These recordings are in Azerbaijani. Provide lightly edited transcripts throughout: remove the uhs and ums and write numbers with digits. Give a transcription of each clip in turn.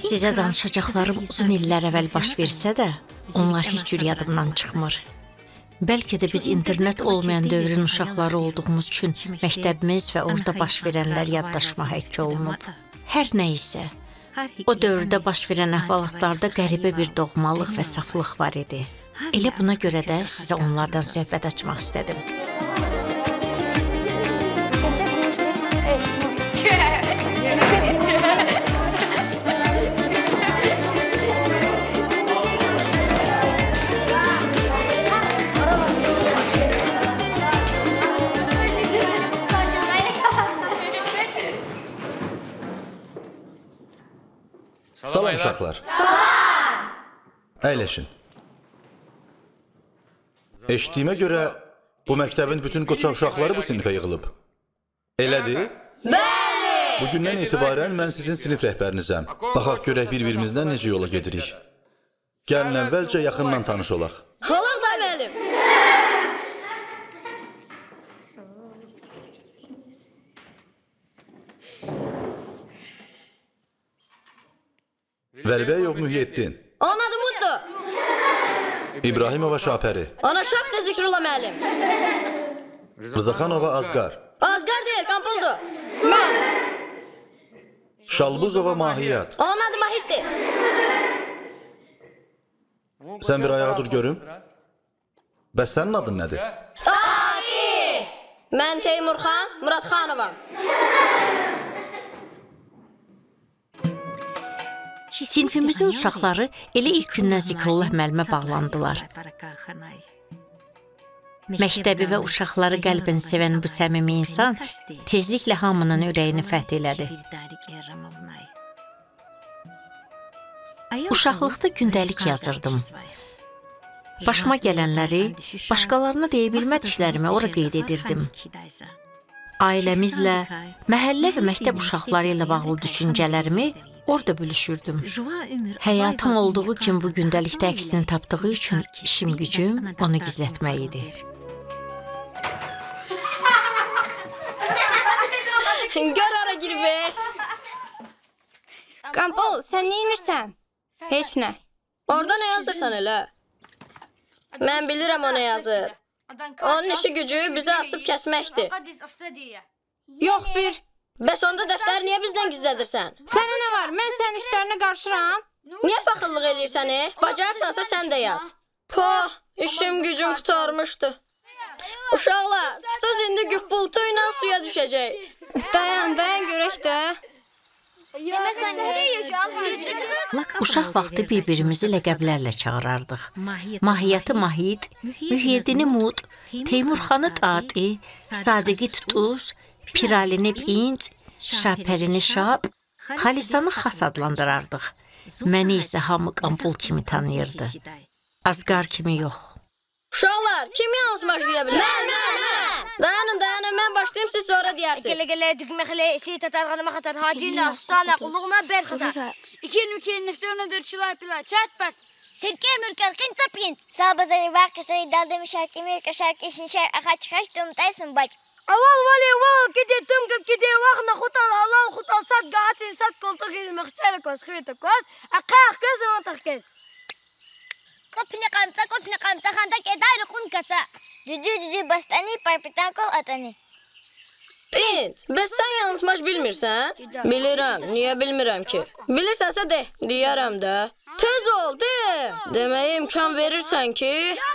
Sizə danışacaqlarım uzun illər əvvəl baş versə də, onlar heç cür yadımdan çıxmır. Bəlkə də biz internet olmayan dövrün uşaqları olduğumuz üçün məktəbimiz və orada baş verənlər yaddaşıma həkk olunub. Hər nə isə, o dövrdə baş verən əhvalatlarda qəribə bir doğmalıq və saflıq var idi. Elə buna görə də sizə onlardan söhbət açmaq istədim. Salam uşaqlar. Salam! Əyləşin. Eşitdiyimə görə bu məktəbin bütün qoçaq uşaqları bu sinifə yığılıb. Elədir? Bəli! Bugündən etibarən mən sizin sinif rəhbərinizəm. Baxaq görək bir-birimizdən necə yola gedirik. Gəlin əvvəlcə yaxından tanış olaq. Olaq da mənim. Vəlibəyov Mühyiddin. Onun adı Muddu. İbrahimova Şapəri. Ona Şapdə Zikrullah müəllim. Rızaxanova Azqar. Azqar deyil, Qampuldur. Mən. Şalbuzova Mahiyyat. Onun adı Mahiddir. Sən bir ayağa dur görüm. Bəs sənin adın nədir? Aqif! Mən Teymurxan Muradxanovam. Sinifimizin uşaqları elə ilk gündən Zikrullah müəllimə bağlandılar. Məktəbi və uşaqları qəlbən sevən bu səmimi insan tezliklə hamının ürəyini fəth elədi. Uşaqlıqda gündəlik yazırdım. Başıma gələnləri, başqalarına deyə bilmədiklərimi ora qeyd edirdim. Ailəmizlə, məhəllə və məktəb uşaqları ilə bağlı düşüncələrimi orada bölüşürdüm. Həyatım olduğu kimi bu gündəlikdə əksini tapdığı üçün işim gücüm onu gizlətmək idi. Gör ara girib. Qampol, sən nə inirsən? Heç nə. Orada nə yazırsan elə? Mən bilirəm o nə yazır. Onun işi gücü bizi asıb kəsməkdir. Yox bir. Bəs onda dəftəri niyə bizdən gizlədirsən? Sənə nə var? Mən sənin işlərinə qarışıram. Niyə paxıllıq eləyirsən? Bacarsansa sən də yaz. Poh, işim gücüm qutarmışdı. Uşaqlar, tutuz indi güppultu ilə suya düşəcək. Dayan görək də. Uşaq vaxtı bir-birimizi ləqəblərlə çağırardıq. Mahiyyatı Mahid, Mühyiddini Mud, Teymurxanı Tati, Sadiqi Tutuz, Piralini Pinc, Şapərini Şap, Xalisanı Xas adlandırardıq. Məni isə hamı Qampul kimi tanıyırdı. Azqar kimi yox. Uşaqlar, kim yalnız başlaya bilər? Mən! Dayanın, mən başlayayım, siz sonra deyirsiniz. Gələ, düqməxlə, tatar, qanıma xatar, hacina, ustana, qulluğuna, bər xatar. İki, neftoruna, dörçülər, pilar, çərt, bərt. Sirke, mürkər, qinta, pinç. Sabazarı, varkasarı, daldı, şarkı, mürkə, şarkı, şinşər, axaç, xaç, dumtaysun, bac. Aval, vali, gide, tümküp, gide, vaxna, xutal, halal, xutal, sat, qatin, sat, koltuq, mıxçərə qoz, xüyətə qoz, aqaq, göz, ontaq, göz. Kopni qamsa, xanda kedayru, qun kasa. Düdü, bastani, parpitan, kol atani. Pinç, bəs sən yanıltmaç bilmirsən? Bilirəm, niyə bilmirəm ki? Bilirsənsə de, deyərəm də. Tez ol, de. Deməyə imkan verirsən ki?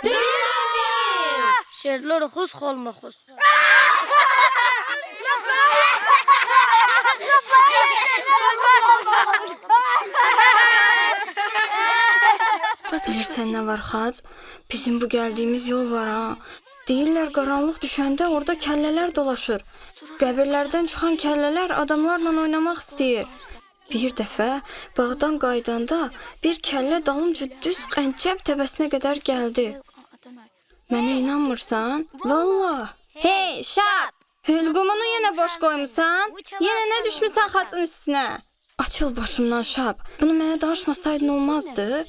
Deyirəm! Şerlor, xus, xolma, xus. Bilirsən nə var xac? Bizim bu gəldiyimiz yol var ha. Deyirlər qaranlıq düşəndə orada kəllələr dolaşır. Qəbirlərdən çıxan kəllələr adamlarla oynamaq istəyir. Bir dəfə bağdan qaydanda bir kəllə dalınca düz Qəncəb təpəsinə qədər gəldi. Mənə inanmırsan? Vallah. Hey, Şap! Hülqumunu yenə boş qoymusan? Yenə nə düşmüsən xacın üstünə? Açıl başımdan Şap. Bunu mənə danışmasaydın olmazdı.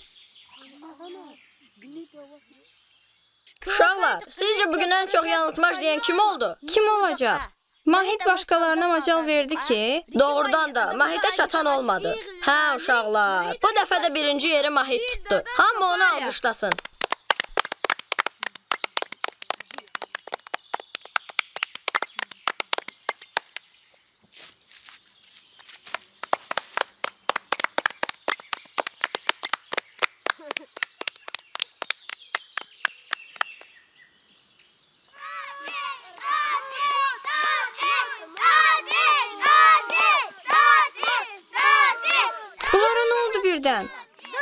Uşaqlar, sizcə bugün ən çox yanıltmaç deyən kim oldu? Kim olacaq? Mahit başqalarına macal verdi ki, Doğrudan da Mahitə çatan olmadı. Hə uşaqlar, bu dəfə də birinci yeri Mahit tutdu. Hamı onu alqışlasın. bunlara nə oldu birdən?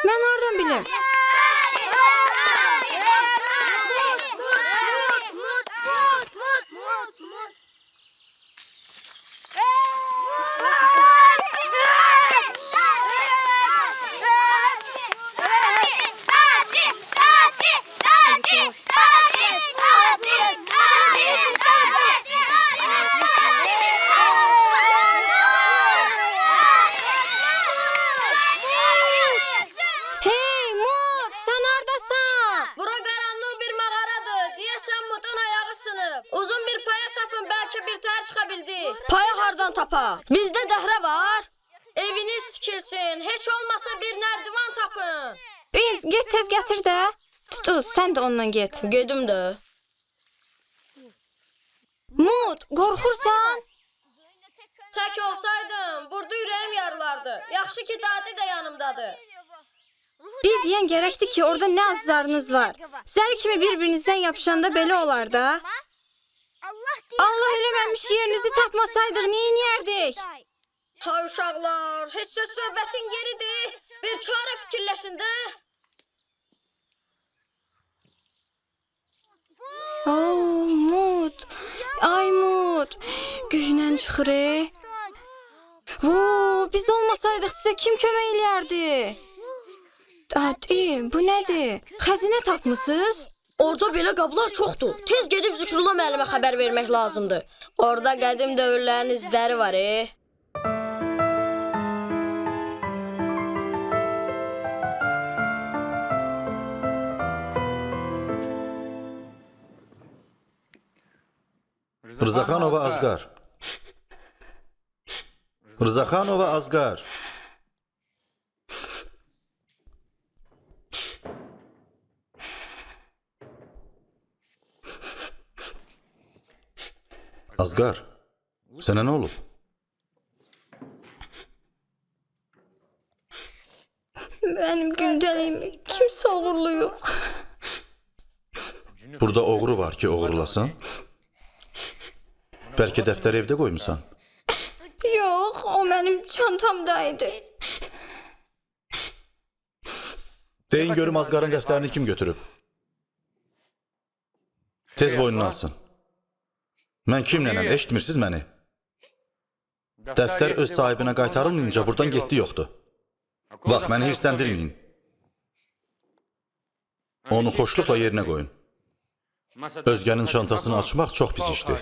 Mən hardan bilim? Hey Mut, sən hardasan? Bura qaranlıq bir mağaradır. Deyəsən Mutun ayağı sınıb. Uzun bir paya tapın, bəlkə bir tər çıxa bildi. Paya hardan tapa? Bizdə dəhrə var. Eviniz tikilsin, heç olmasa bir nərdivan tapın. Biz, get tez gətir də. Tutu, sən də onunla get. Gedim də. Mut, qorxursan? Tək olsaydım, burada ürəyim yarılardı. Yaxşı ki, Dadi də yanımdadır. Bir deyən gərəkdir ki, orada nə azlarınız var. Zəli kimi bir-birinizdən yapışanda belə olar da. Allah eləməmiş yerinizi tapmasaydıq, neyiniyərdik? Ha uşaqlar, heç söz söhbətin geridir. Bir çarə fikirləşin də. Mut, ay Mut, güclə çıxır. Biz olmasaydıq sizə kim kömək eləyərdi? Dadi, bu nədir? Xəzinə tapmısınız? Orada belə qablar çoxdur. Tez gedib Zükrullah müəllimə xəbər vermək lazımdır. Orada qədim dövrlərin izləri var. Rızaxanova Azqar. Rızaxanova Azqar. Azqar, sənə nə olub? Mənim gündəliyimi kimsə oğurluyub. Burada oğru var ki, oğurlasan. Bəlkə dəftəri evdə qoymusan. Yox, o mənim çantamdaydı. Deyin görüm Azqarın dəftərini kim götürüb? Tez boynunu alsın. Mən kimlənəm, eşitmirsiniz məni? Dəftər öz sahibinə qaytarılmayınca buradan getdi yoxdur. Bax, məni hirsləndirməyin. Onu xoşluqla yerinə qoyun. Özgənin çantasını açmaq çox pis işdir.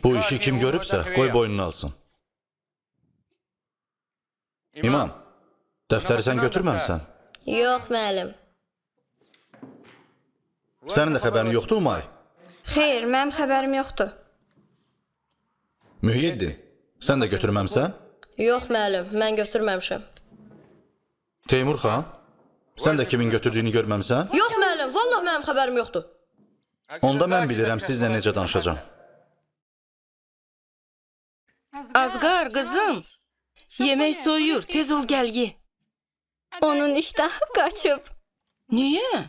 Bu işi kim görübsə, qoy boynunu alsın. İmam, dəftəri sən götürməmsən? Yox, müəllim. Sənin də xəbərin yoxdur, Umay? Xeyr, mənim xəbərim yoxdur. Mühyiddin, sən də götürməmsən? Yox, müəllim, mən götürməmişəm. Teymur xan, sən də kimin götürdüyünü görməmsən? Yox, müəllim, vallahi mənim xəbərim yoxdur. Onda mən bilirəm sizlə necə danışacağam. Azqar, qızım, yemək soyur, tez ol gəl ye. Onun iştahı qaçıb. Niyə?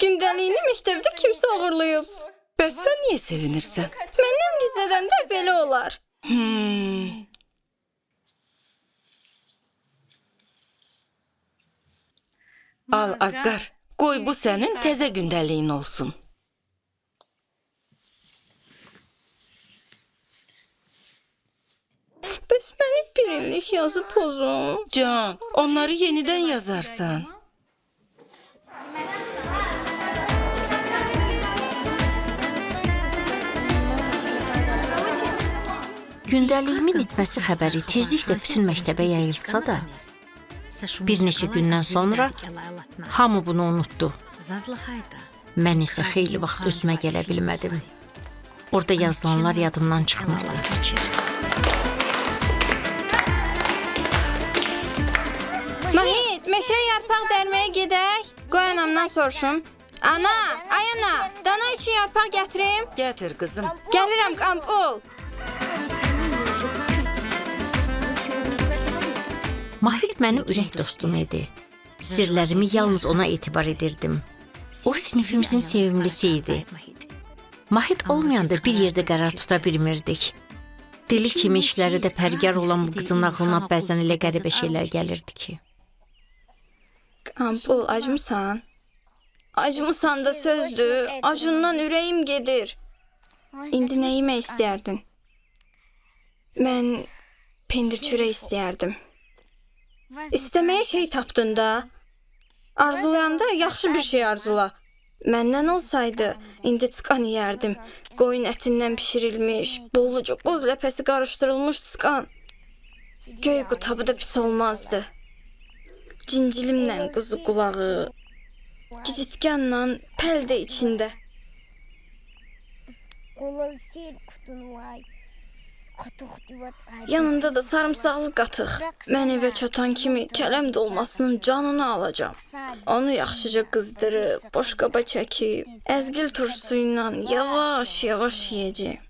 Gündəliyini məktəbdə kimsə oğurluyub. Bəs sən niyə sevinirsən? Məndən gizlədəndə belə olar. Al, Azqar, qoy bu sənin təzə gündəliyin olsun. Bəs məni bir illik yazı pozun. Can, onları yenidən yazarsan. Gündəliyimin itməsi xəbəri tezliklə bütün məktəbə yayılsa da, bir neçə gündən sonra hamı bunu unutdu. Mən isə xeyli vaxt özümə gələ bilmədim. Orada yazılanlar yadımdan çıxmırdı. Mahit, meşəyə yarpaq dərməyə gedək. Qoy anamdan soruşum. Ana, ay ana, dana üçün yarpaq gətirim. Gətir qızım. Gəlirəm, Qampul. Mahit mənim ürək dostum idi. Sirlərimi yalnız ona etibar edirdim. O sinifimizin sevimlisi idi. Mahit olmayanda bir yerdə qərar tuta bilmirdik. Deli kimi işləri də pərgar olan bu qızın ağlına bəzən elə qəribə şeylər gəlirdi ki. Qampul, acmısan? Acmısan da sözdür. Acından ürəyim gedir. İndi nə yemək istəyərdin? Mən pendir çörək istəyərdim. İstəməyə şey tapdın da. Arzulayanda yaxşı bir şey arzula. Məndən olsaydı, indi tısqan yeyərdim. Qoyun ətindən pişirilmiş, bolluca qoz ləpəsi qarışdırılmış tısqan. Göy qutabı da pis olmazdı. Cincilimlə quzu qulağı, gicitganla pəldə içində. Yanında da sarımsaqlı qatıq. Mən evə çatan kimi kələm dolmasının canını alacam. Onu yaxşıca qızdırıb, boşqaba çəkib, əzgil turşusu ilə yavaş-yavaş yeyəcəm.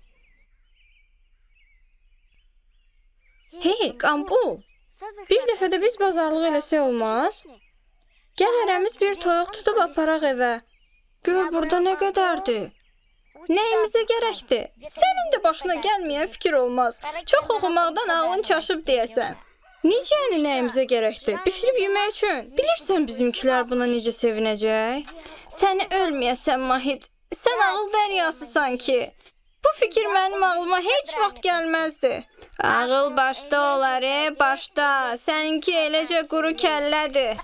Hey, Qampul, bir dəfə də biz bazarlıq eləsək olmaz? Gəl hərəmiz bir toyuq tutub aparaq evə. Gör burada nə qədərdir. Nəyimizə gərəkdir? Sənin də başına gəlməyən fikir olmaz. Çox oxumaqdan ağlın çaşıb deyəsən. Necə yəni nəyimizə gərəkdir? Bişirib yemək üçün. Bilirsən bizimkilər buna necə sevinəcək? Səni ölməyəsən Mahit. Sən ağıl dəryasısan ki. Bu fikir mənim ağlıma heç vaxt gəlməzdi. Ağıl başda olar, başda. Səninki eləcə quru kəllədir.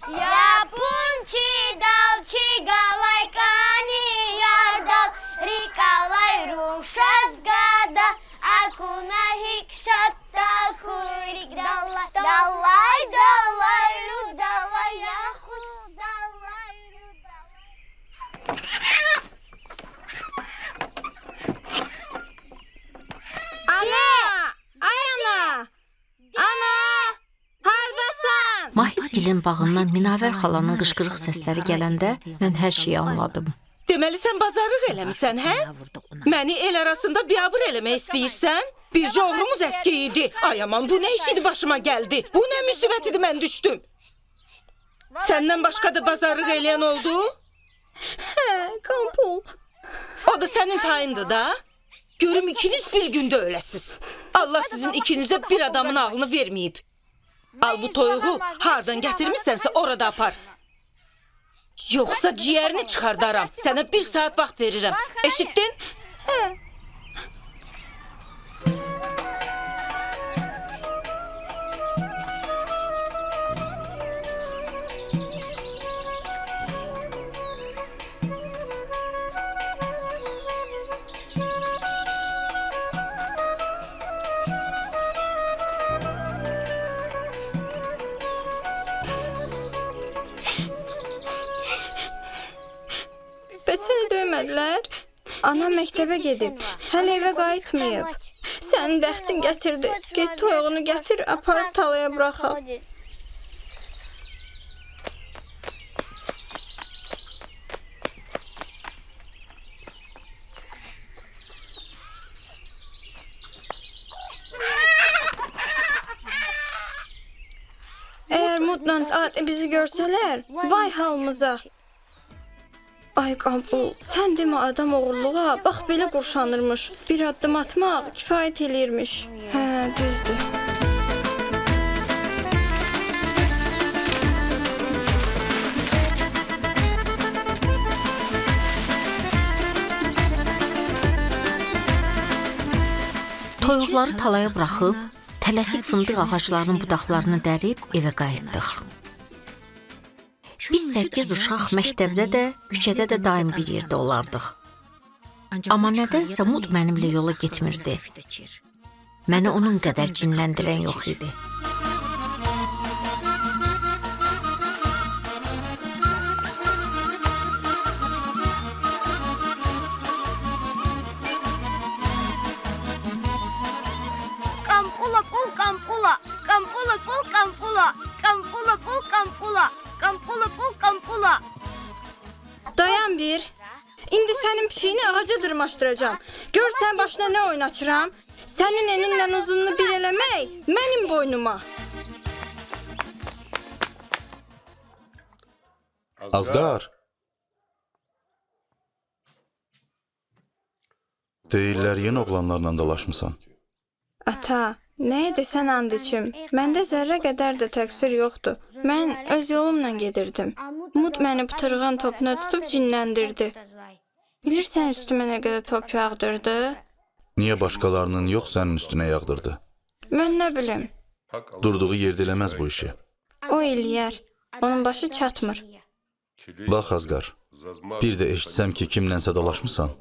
Япунчи далчи галайкани ярдал рикалай рушас гада акуна хикшатта курик даллай даллай даллай ру даллай яху даллай ру даллай. Ana! Ay ana! Ana! Hardasan? Mahitgilin bağından Minavər xalanın qışqırıq səsləri gələndə mən hər şeyi anladım. Deməli sən bazarlıq eləmisən, hə? Məni el arasında biabır eləmək istəyirsən? Bircə oğlumuz əskə idi. Ay aman, bu nə iş idi başıma gəldi? Bu nə müsibət idi mən düşdüm? Səndən başqa da bazarlıq eləyən oldu? Hə, Qampul. O da sənin tayındır da. Görüm ikiniz bir gündə öləsiz. Allah sizin ikinizə bir adamın ağlını verməyib. Al bu toyuğu hardan gətirmişsənsə orada apar. Yoxsa ciyərini çıxardaram. Sənə 1 saat vaxt verirəm. Eşitdin? Hə. Bəs səni döymədilər? Anam məktəbə gedib, hələ evə qayıtmayıb. Sənin bəxtin gətirdi. Get toyuğunu gətir, aparıb talaya buraxaq. Əgər Mudland adi bizi görsələr, vay halımıza. Ay Qampul, sən demə adam oğurluğa, bax belə qurşanırmış. Bir addım atmaq kifayət eləyirmiş. Hə, düzdür. Toyuqları talaya buraxıb, tələsik fındıq ağaclarının budaqlarını dərib evə qayıtdıq. Biz 8 uşaq məktəbdə də, küçədə də daim bir yerdə olardıq. Amma nədənsə Mud mənimlə yola getmirdi. Məni onun qədər cinləndirən yox idi. Kampula. Kampula pul kampula. Dayan bir. İndi sənin pişiyini ağaca dırmaşdıracağam. Gör sən başına nə oyun açıram. Sənin eninlə uzunluğu bir eləmək mənim boynuma. Azqar. Deyirlər yeni oğlanlarla dalaşmısan. Ata, nə edirsən and içim? Məndə zərrə qədər də təqsir yoxdur. Mən öz yolumla gedirdim. Mut məni pıtırğan topuna tutub cinləndirdi. Bilirsən üstümə nə qədər top yağdırdı? Niyə başqalarının yox sənin üstünə yağdırdı? Mən nə bilim. Durduğu yerdə eləməz bu işi. O eləyər. Onun başı çatmır. Bax Azqar, bir də eşitsəm ki, kimlənsə dalaşmısan,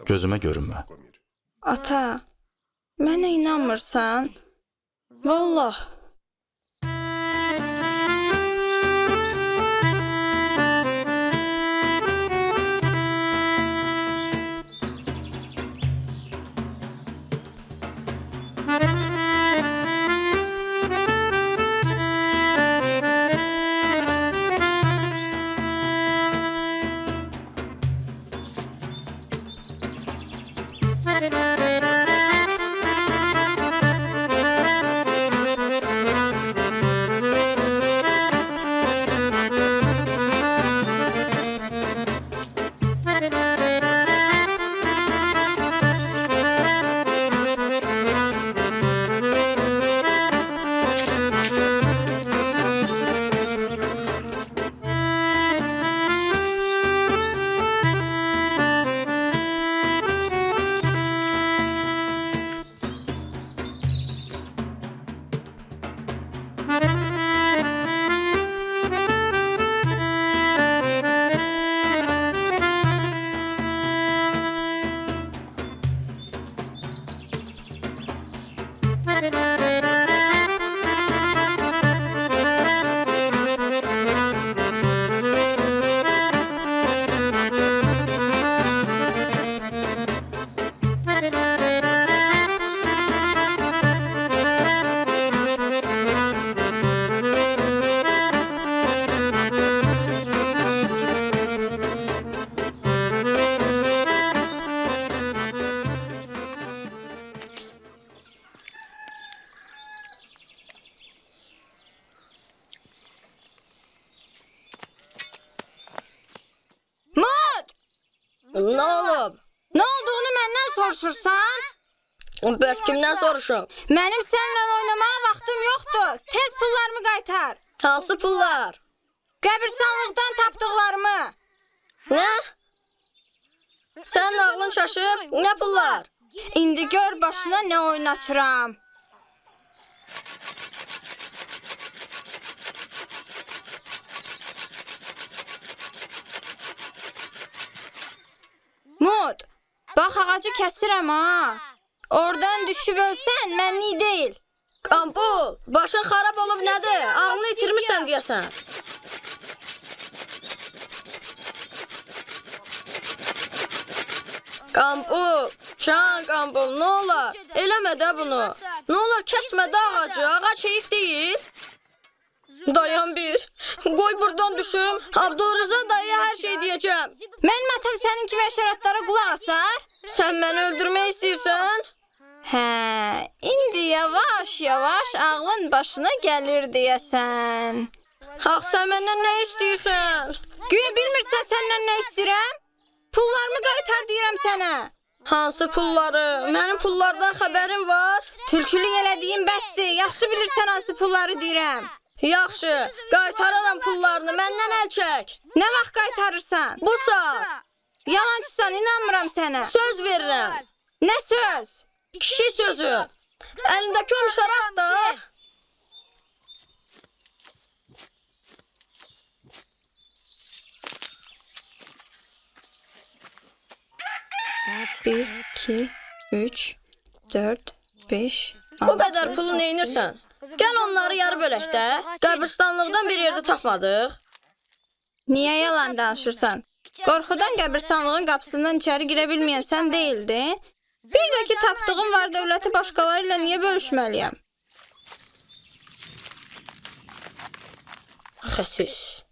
gözümə görünmə. Ata, mənə inanmırsan? Vallah. Nə olub? Nə olduğunu məndən soruşursan? Bəs kimdən soruşum? Mənim səninlə oynamağa vaxtım yoxdur. Tez pullarımı qaytar. Hansı pullar? Qəbirstanlıqdan tapdıqlarımı. Nə? Sənin ağlın çaşıb? Nə pullar? İndi gör başına nə oyun açıram. Mut, bax ağacı kəsirəm ha. Oradan düşüb ölsən mənlik deyil. Qampul, başın xarab olub nədir? Ağlını itirmirsən deyəsən. Qampul, Qampul, nə olar? Eləmə də bunu. Nə olar kəsmə də ağacı, ağac heyif deyil. Dayan bir, qoy buradan düşüm. Abdülrəza dayıya hər şey deyəcəm. Mənim atam sənin kimi həşəratlara qulaq asar. Sən məni öldürmək istəyirsən? Hə, indi yavaş-yavaş ağlın başına gəlir deyəsən. Ax, sən məndən nə istəyirsən? Güya bilmirsən səndən nə istəyirəm? Pullarımı qaytar deyirəm sənə. Hansı pulları? Mənim pullardan xəbərim var. Tülkülük elədiyin bəsdir, yaxşı bilirsən hansı pulları deyirəm. Yaxşı, qaytararam pullarını, məndən əl çək. Nə vaxt qaytarırsan? Bu saat. Yalancısan, inanmıram sənə. Söz verirəm. Nə söz? Kişi sözü. Əlindəki o şarap da. Bir, iki, üç, dörd, beş, Bu qədər pulu neynirsən? Gəl onları yarı bölək də. Qəbirstanlıqdan bir yerdə tapmadıq. Niyə yalan danışırsan? Qorxudan qəbirstanlığın qapısından içəri girə bilməyən sən deyildin. Bir də ki, tapdığım var dövləti başqaları ilə niyə bölüşməliyəm? Xəsis.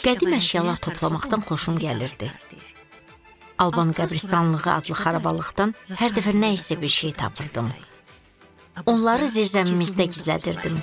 Qədim əşyalar toplamaqdan xoşum gəlirdi. Alban qəbristanlığı adlı xarabalıqdan hər dəfə nə isə bir şey tapırdım. Onları zirzəmimizdə gizlədirdim.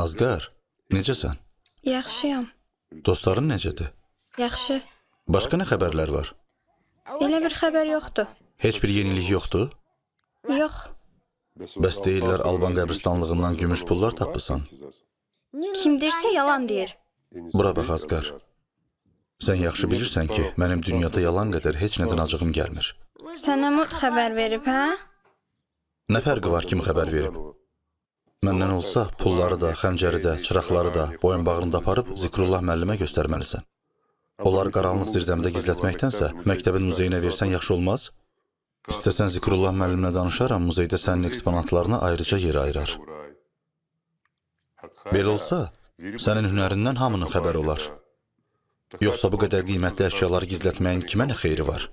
Azqar, necəsən? Yaxşıyam. Dostların necədir? Yaxşı. Başqa nə xəbərlər var? Elə bir xəbər yoxdur. Heç bir yenilik yoxdur? Yox. Bəs deyirlər Alban qəbristanlığından gümüş pullar tapırsan. Kim deyirsə yalan deyir. Bura bax Azqar. Sən yaxşı bilirsən ki, mənim dünyada yalan qədər heç nədən acığım gəlmir. Sənə Mut xəbər verib, hə? Nə fərqi var kim xəbər verib? Məndən olsa pulları da, xəncəri də, çıraqları da boyunbağırında aparıb Zikrullah müəllimə göstərməlisən. Onları qaranlıq zirzəmidə gizlətməkdənsə, məktəbin muzeyinə versən yaxşı olmaz? İstəsən Zikrullah müəllimlə danışaram, muzeydə sənin eksponatlarına ayrıca yer ayırar. Belə olsa, sənin hünərindən hamının xəbəri olar. Yoxsa bu qədər qiymətli əşyaları gizlətməyin kimə nə xeyri var?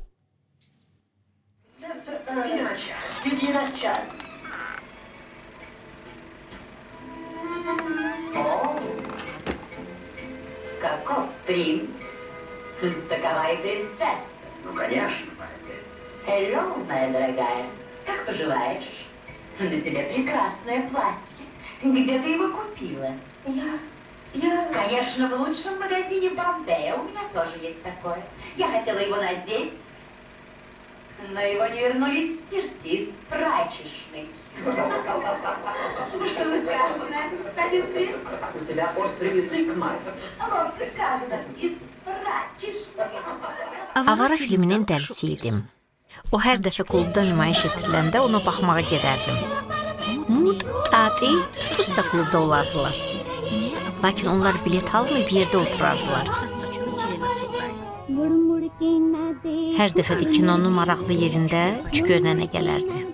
Каков принц? Таковая принцесса. Ну, конечно, моя. Hello, моя дорогая. Как поживаешь? На тебе прекрасное платье. Где ты его купила? Я... Конечно, в лучшем магазине Бомбея. У меня тоже есть такое. Я хотела его надеть, но его не вернули стирки из прачечной. Что вы скажете, господин принц? У тебя острый язык, Марта. Вот сказано, из прачечной. Avara filminin dəlisi idim. O hər dəfə klubda nümayiş etdiriləndə ona baxmağa gedərdim. Mut, Tati, Tutus da klubda olardılar. Lakin onlar bilet almayıb yerdə oturardılar. Hər dəfə də kinonun maraqlı yerində Çükönənə gələrdi.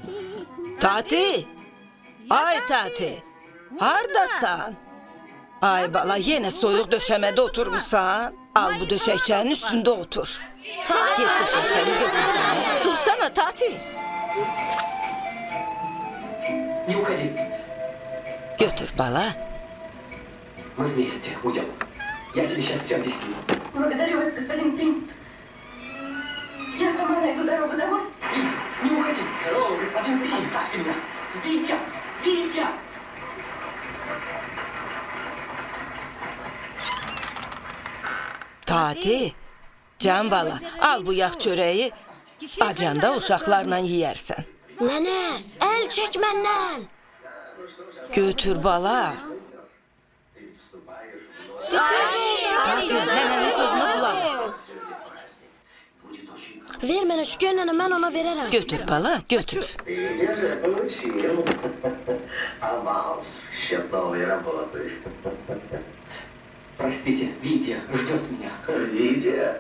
Tati! Ay Tati! Hardasan? Ay bala, yenə soyuq döşəmədə oturmuşsan. Al bu döşəkçənin üstündə otur. Get döşəkçəni gözünə. Dursana Tati! Götür bala. Мы вместе уйдем. Я тебе сейчас все объясню. Благодарю вас, господин принц. Я сама найду дорогу домой. Не уходи. О, господин принц, оставьте меня. Витя! Витя! Tati, can bala, al bu yağ çörəyi, acanda uşaqlarla yeyərsən. Nənə, əl çək məndən. Götür bala. Tati, nənənin sözünə qulaq. Ver mənə Çükən nənə, mən ona verərəm. Götür bala, götür. Я же получил. Аванс. Счетовые работы. Простите, Витя ждет меня. Витя?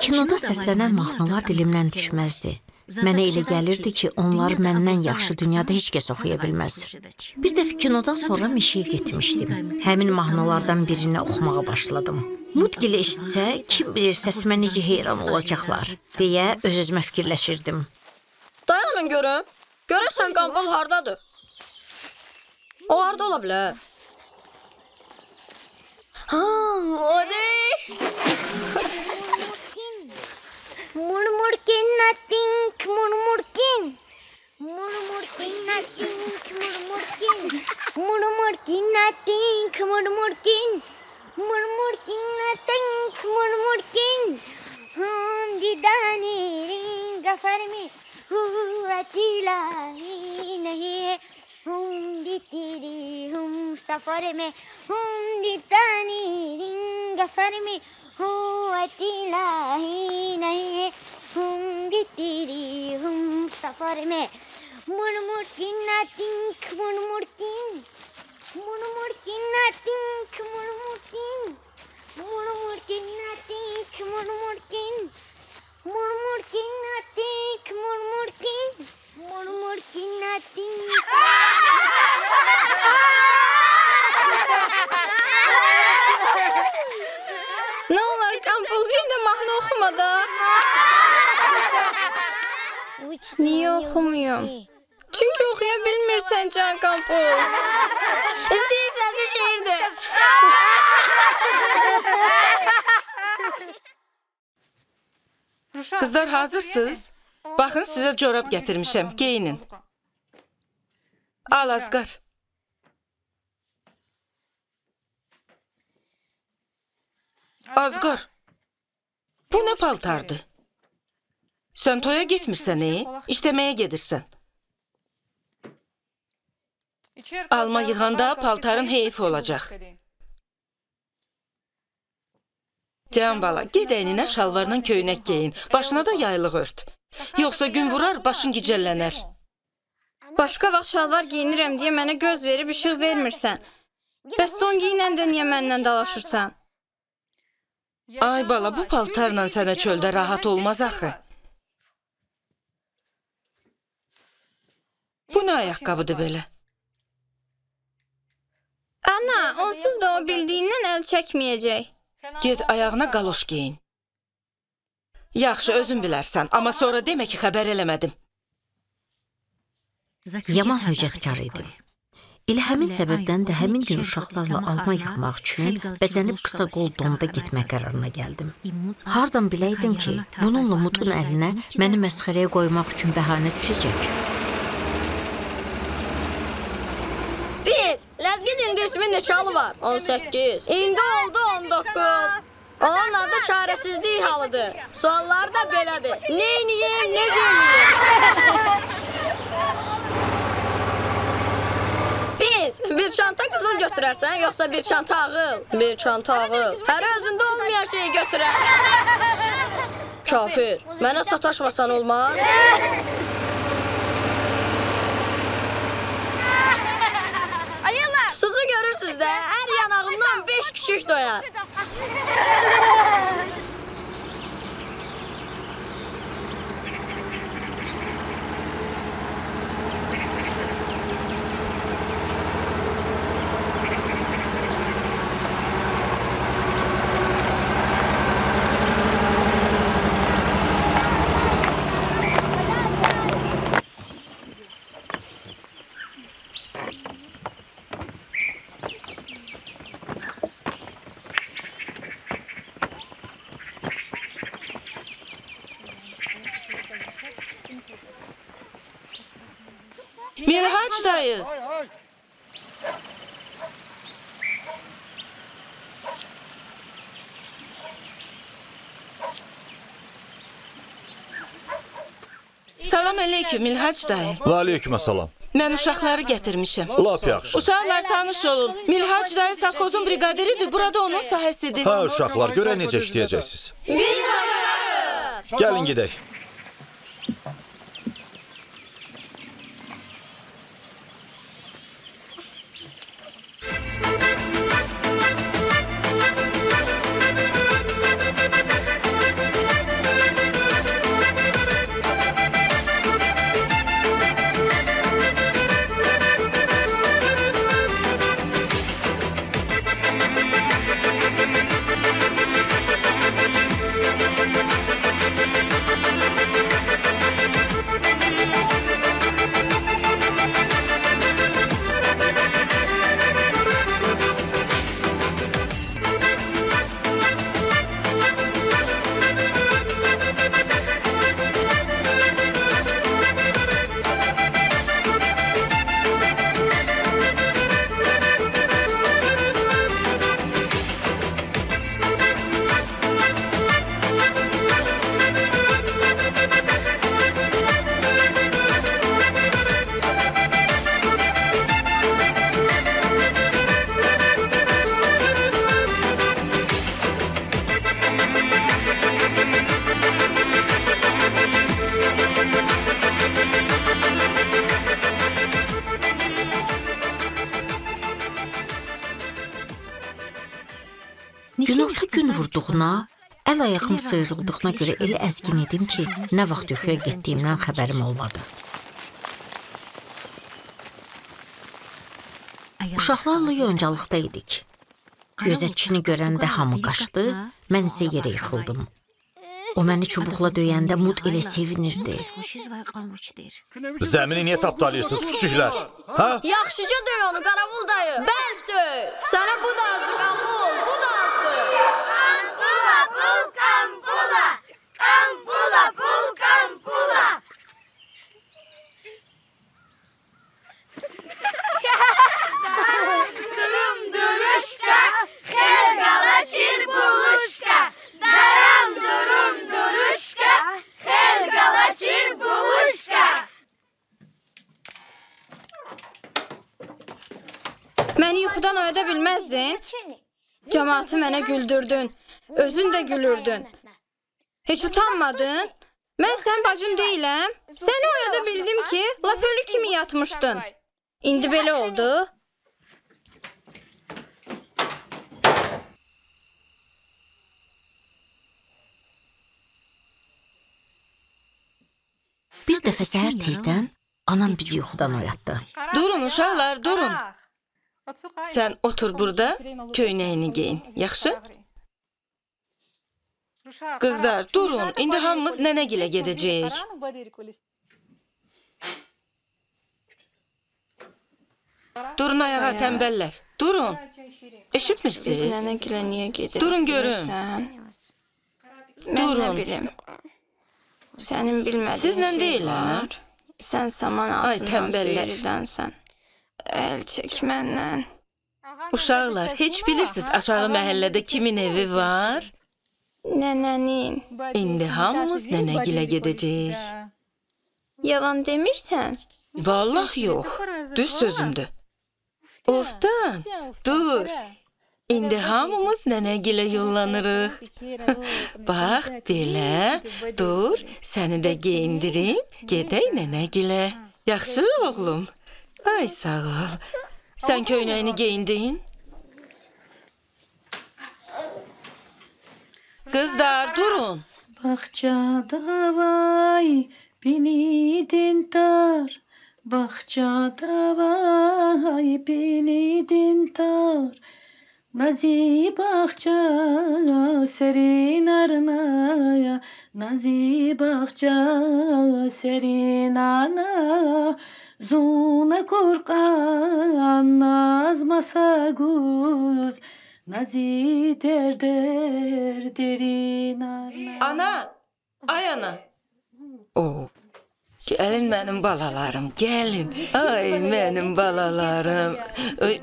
Kinoda səslənən mahnılar dilimdən düşməzdi. Mənə elə gəlirdi ki, onları məndən yaxşı dünyada heç kəs oxuya bilməz. Bir dəfə kinodan sonra meşəyə getmişdim. Həmin mahnılardan birini oxumağa başladım. Mutgili eşitsə, kim bilir səsimə necə heyran olacaqlar, deyə öz-özümə fikirləşirdim. Dayanın görüm. Görəsən Qampol hardadır? O harda ola bilər? Ha, o deyil. Murmurkin nothing, murmurkin. Murmurkin nothing, murmurkin. Murmurkin nothing, murmurkin. Murmurkin nothing, murmurkin. Didani ring afar mein atila nahi hai. Di teri safar mein didani ring afar mein atila nahi hai. Di teri safar mein murmurkin nothing, murmurkin. Murmurkin nothing, murmurkin. Murmurkin nothing, murmurkin. Murmurkin nothing, murmurkin. Murmurkin nothing. Ne olur Qampol bir de mahnı okuma da. Niye okumuyorum? Çünkü okuyabilmirsən Can Qampol. İstəyirsənsə şeirdə. Kızlar hazırsınız? Bakın size corab getirmişim. Giyinin. Al Azgar. Azgar. Bu ne paltardı? Sen toya gitmirsən, işlemeye gedirsən. Alma yığanda paltarın heyif olacak. Can bala, ged əyninə şalvarla köynək giyin. Başına da yaylıq ört. Yoxsa gün vurar, başın gicəllənər. Başqa vaxt şalvar giyinirəm deyə mənə göz verib işıq vermirsən. Bəs don giyinəndə niyə məndən dalaşırsan? Ay bala, bu paltarla sənə çöldə rahat olmaz axı. Bu nə ayaqqabıdır belə? Ana, onsuz da o bildiyindən əl çəkməyəcək. Ged ayağına qaloş giyin. Yaxşı, özün bilərsən, amma sonra demə ki, xəbər eləmədim. Yaman höcətkar idim. Elə həmin səbəbdən də həmin gün uşaqlarla alma yığmaq üçün bəzənib qısa qol donda getmək qərarına gəldim. Hardan biləydim ki, bununla Mutun əlinə məni məsxərəyə qoymaq üçün bəhanə düşəcək. Ləzgid İndirsimin neçalı var? 18. İndi oldu 19. Onun adı çarəsizlik halıdır. Suallar da belədir. Neyniyim, necə eləyim? Biz, bir çanta qızıl götürərsən, yoxsa bir çanta ağıl? Bir çanta ağıl. Hər özündə olmayan şeyi götürər. Kafir, mənə sataşmasan olmaz. Tutucu görürsünüz də, hər yanağından 5 küçük doyar. Milhaç dayı. Salam aleyküm Milhaç dayı. Və aleykümsalam. Mən uşaqları gətirmişəm. Lap yaxşı. Uşaqlar tanış olun. Milhaç dayı safxozun briqadiridir. Burada onun sahəsidir. Hə uşaqlar, görək necə işləyəcəksiniz. Biz ayararıq. Gəlin gedək. Günorta gün vurduğuna, əl ayağım sıyrıldığına görə elə əzgin idim ki, nə vaxt yuxuya getdiyimdən xəbərim olmadı. Uşaqlarla yoncalıqda idik. Gözətçini görəndə hamı qaçdı, mən isə yerə yıxıldım. O məni çubuqla döyəndə Mud elə sevinirdi. Zəmini niyə tapdalayırsınız küçüklər? Ha? Yaxşıca döy onu Qaravul dayı. Bəlk döy. Sənə bu da azdı Qambul, bu da azdı. Qampula, pul, qampula. Qampula, pul, qampula. Durum duruşka, xel qalaçir buluşka. Daram durum duruşka, xel qalaçir buluşka. Məni yuxudan oyada bilməzdin? Cəmaatı mənə güldürdün. Özün də gülürdün. Heç utanmadın? Mən sən bacın deyiləm. Səni oyada bildim ki, lap ölü kimi yatmışdın. İndi belə oldu. Bir dəfə səhər tezdən anam bizi yuxudan oyatdı. Durun uşaqlar, durun. Sən otur burada, köynəyini geyin. Yaxşı? Qızlar, durun. İndi hamımız nənəgilə gedəcəyik. Durun ayağa, tənbəllər. Durun. Eşitmirsiniz? Biz nənəgilə niyə gedirik? Durun görün. Mən nə Durun. bilim. Sənin bilmədiyin Sizlə şey deyiləm. var. Sən saman Ay, altından tənbəllər. seyridənsən. Əl çək məndən. Uşaqlar, heç bilirsiniz aşağı məhəllədə kimin evi var? Nənənin. İndi hamımız nənəgilə gedəcəyik. Yalan demirsən? Vallahi yox. Düz sözümdür. Oftan, dur. İndi hamımız nənəgilə yollanırıq. Bax, belə. Dur, səni də geyindirim. Gedək nənəgilə. Yaxşı, oğlum. Ay, sağ ol. Sən köynəyini geyindin? Qızlar, durun. Bağçada vay, binidin tar. Bağçada vay, binidin tar. Nazi bağça serin arnaya, nazi bağça serin arnaya. Zuna korkan nazmasa göz, nazi der derin arnaya. Ana, ay ana. Oo. Gəlin mənim balalarım, gəlin. Ay mənim balalarım. Ay,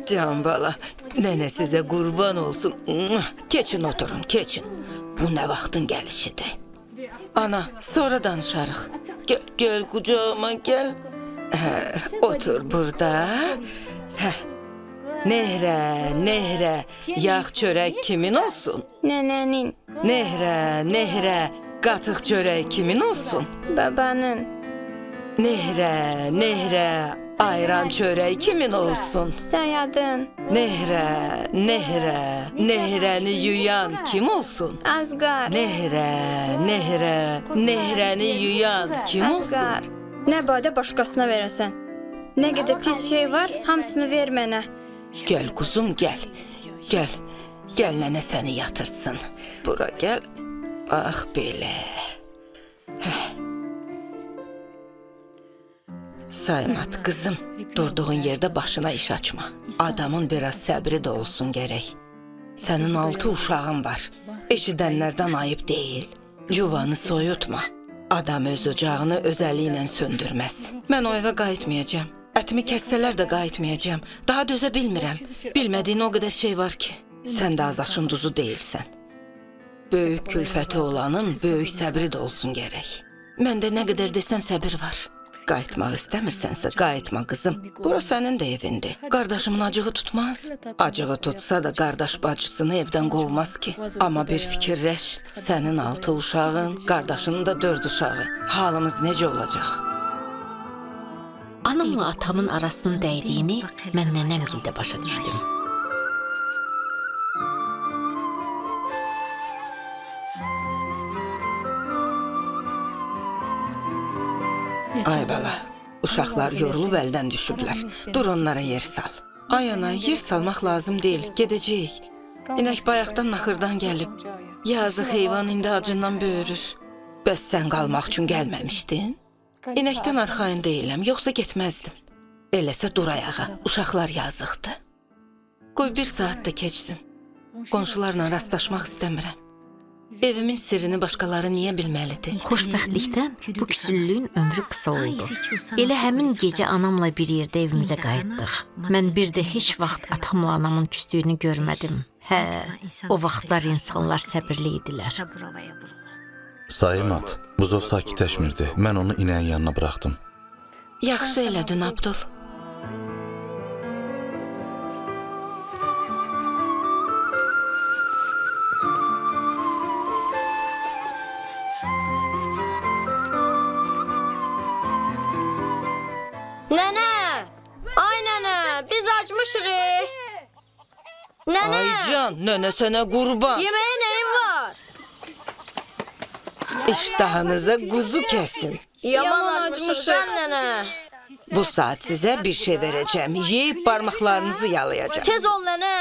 can bala, nənə sizə qurban olsun. Keçin oturun, keçin. Bu nə vaxtın gəlişidir? Ana, sonra danışarıq. Gəl qucağıma, gəl. Otur burada. Nehrə, yağ çörək kimin olsun? Nənənin. Nehrə, qatıq çörək kimin olsun? Babanın. Nehrə, ayran çörək kimin olsun? Sayadın. Nehrəni yuyan kim olsun? Azqar. Nehrəni yuyan kim olsun? Azqar. Nə badə başqasına verəsən. Nə qədər pis şey var, hamısını ver mənə. Gəl quzum, gəl. Gəl nənə səni yatırsın. Bura gəl. Bax belə. Saymat qızım, durduğun yerdə başına iş açma. Adamın biraz səbri də olsun gərək. Sənin 6 uşağın var. Eşidənlərdən ayıb deyil. Yuvanı soyutma. Adam öz ocağını öz əli ilə söndürməz. Mən o evə qayıtmayacağam. Ətimi kəssələr də qayıtmayacağam. Daha dözə bilmirəm. Bilmədiyin o qədər şey var ki. Sən də azaşın duzu deyilsən. Böyük külfəti olanın böyük səbri də olsun gərək. Məndə nə qədər desən səbir var. Qayıtmaq istəmirsənsə qayıtma qızım. Bura sənin də evindir. Qardaşımın acığı tutmaz. Acığı tutsa da qardaş bacısını evdən qovmaz ki. Amma bir fikirləş, sənin 6 uşağın, qardaşının da 4 uşağı. Halımız necə olacaq? Anamla atamın arasının dəydiyini mən nənəmgildə başa düşdüm. Ay bala, uşaqlar yorulub əldən düşüblər. Dur onlara yer sal. Ay ana, yer salmaq lazım deyil, gedəcəyik. İnək bayaqdan naxırdan gəlib. Yazıq heyvan indi acından böyürür. Bəs sən qalmaq üçün gəlməmişdin? İnəkdən arxayın deyiləm, yoxsa getməzdim. Eləsə dur ayağa, uşaqlar yazıqdır. Qoy bir saat da keçsin. Qonşularla rastlaşmaq istəmirəm. Evimin sirrini başqaları niyə bilməlidir? Xoşbəxtlikdən bu küsüllüyün ömrü qısa oldu. Elə həmin gecə anamla bir yerdə evimizə qayıtdıq. Mən bir də heç vaxt atamla anamın küstüyünü görmədim. Hə, o vaxtlar insanlar səbirli idilər. Sayım at, buzov sakitləşmirdi. Mən onu inəyin yanına buraxdım. Yaxşı elədin, Abdul. Nənə! Ay nənə, biz acmışıq. Nənə! Ay can, nənə sənə qurban. Yeməyə nəyin var? İştahınıza quzu kəsin. Yaman acmışıq nənə. Bu saat sizə bir şey verəcəm. Yeyib parmaqlarınızı yalayacam. Tez ol nənə.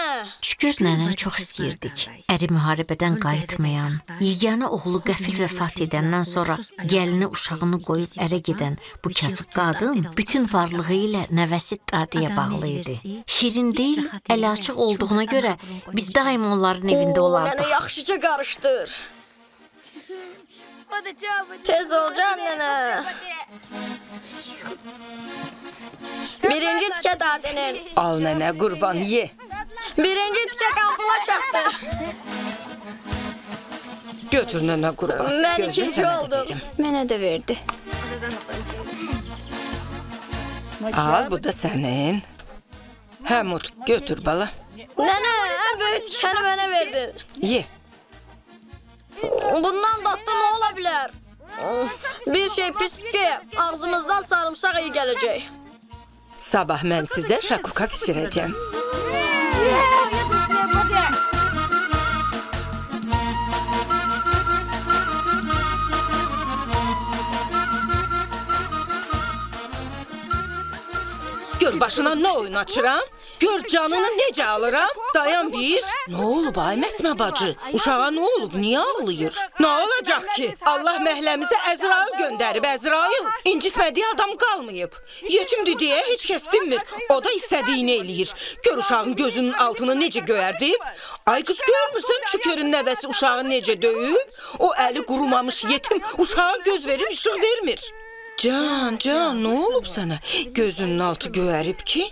Şükür nənəni çox istəyirdik. Əri müharibədən qayıtmayan, yeganə oğlu qəfil vəfat edəndən sonra gəlini uşağını qoyub ərə gedən bu kasıb qadın bütün varlığı ilə nəvəsi Dadiyə bağlı idi. Şirin deyil, əli açıq olduğuna görə biz daim onların evində olardıq. Nənə yaxşıca qarışdır. Tez ol can nənə. Birinci tikə Dadinin. Al nənə qurban, ye. Birinci tikə qampula çatdı. Götür nənə qurban. Mən ikinci oldum. Mənə də verdi. Al, bu da sənin. Həmud, götür bala. Nənə, ən böyük tikəni mənə verdin. Ye. Bundan dadlı nə ola bilər? Bir şey pisdir ki, ağzımızdan sarımsaq iyi gələcək. Sabah mən sizə şakuka pişirəcəm. Gör başına nə oyun açıram? Gör canını necə alıram? Dayan bir. Nə olub ay Məsmə bacı? Uşağa nə olub? Niyə ağlayır? Nə olacaq ki? Allah məhləmizə Əzrail göndərib. Əzrail incitmədiyi adam qalmayıb. Yetimdir deyə heç kəs bilmir. O da istədiyini eləyir. Gör uşağın gözünün altını necə göyərdib? Ay qız görmürsən Şükürün nəvəsi uşağı necə döyüb? O əli qurumamış yetim uşağa göz verir, işıq vermir. Can, nə olub sənə? Gözünün altı göyərib ki,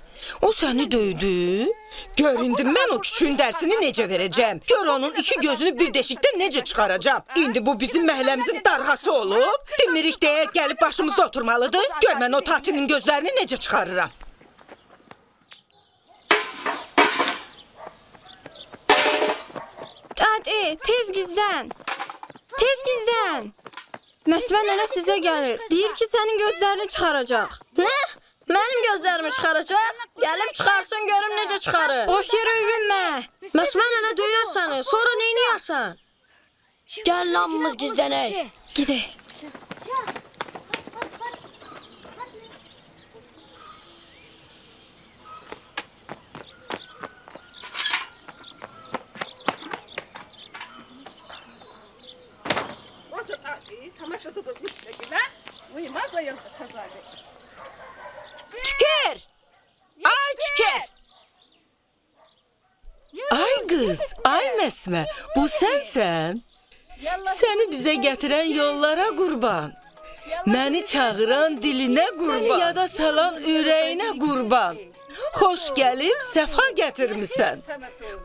o səni döydü. Gör indi mən o küçüğün dərsini necə verəcəm? Gör onun iki gözünü bir deşikdən necə çıxaracam? İndi bu bizim məhəlləmizin darğası olub. Dimirik deyə gəlib başımızda oturmalıdır. Gör mən o tatilin gözlərini necə çıxarıram. Dadi, tez gizlən. Tez gizlən. Məsmə nənə sizə gəlir. Deyir ki, sənin gözlərini çıxaracaq. Nə? Mənim gözlərimi çıxaracaq? Gəlib çıxarsın, görüm necə çıxarır. Boş yerə öyünmə. Məsmə nənə döyər səni, sonra neyniyərsən? Gəl hamımız gizlənək. Gidək. Şükür! Ay Şükür! Ay qız, ay Məsmə, bu sənsən? Səni bizə gətirən yollara qurban. Məni çağıran dilinə qurban. Məni yada salan ürəyinə qurban. Xoş gəlib, səfa gətirmisən.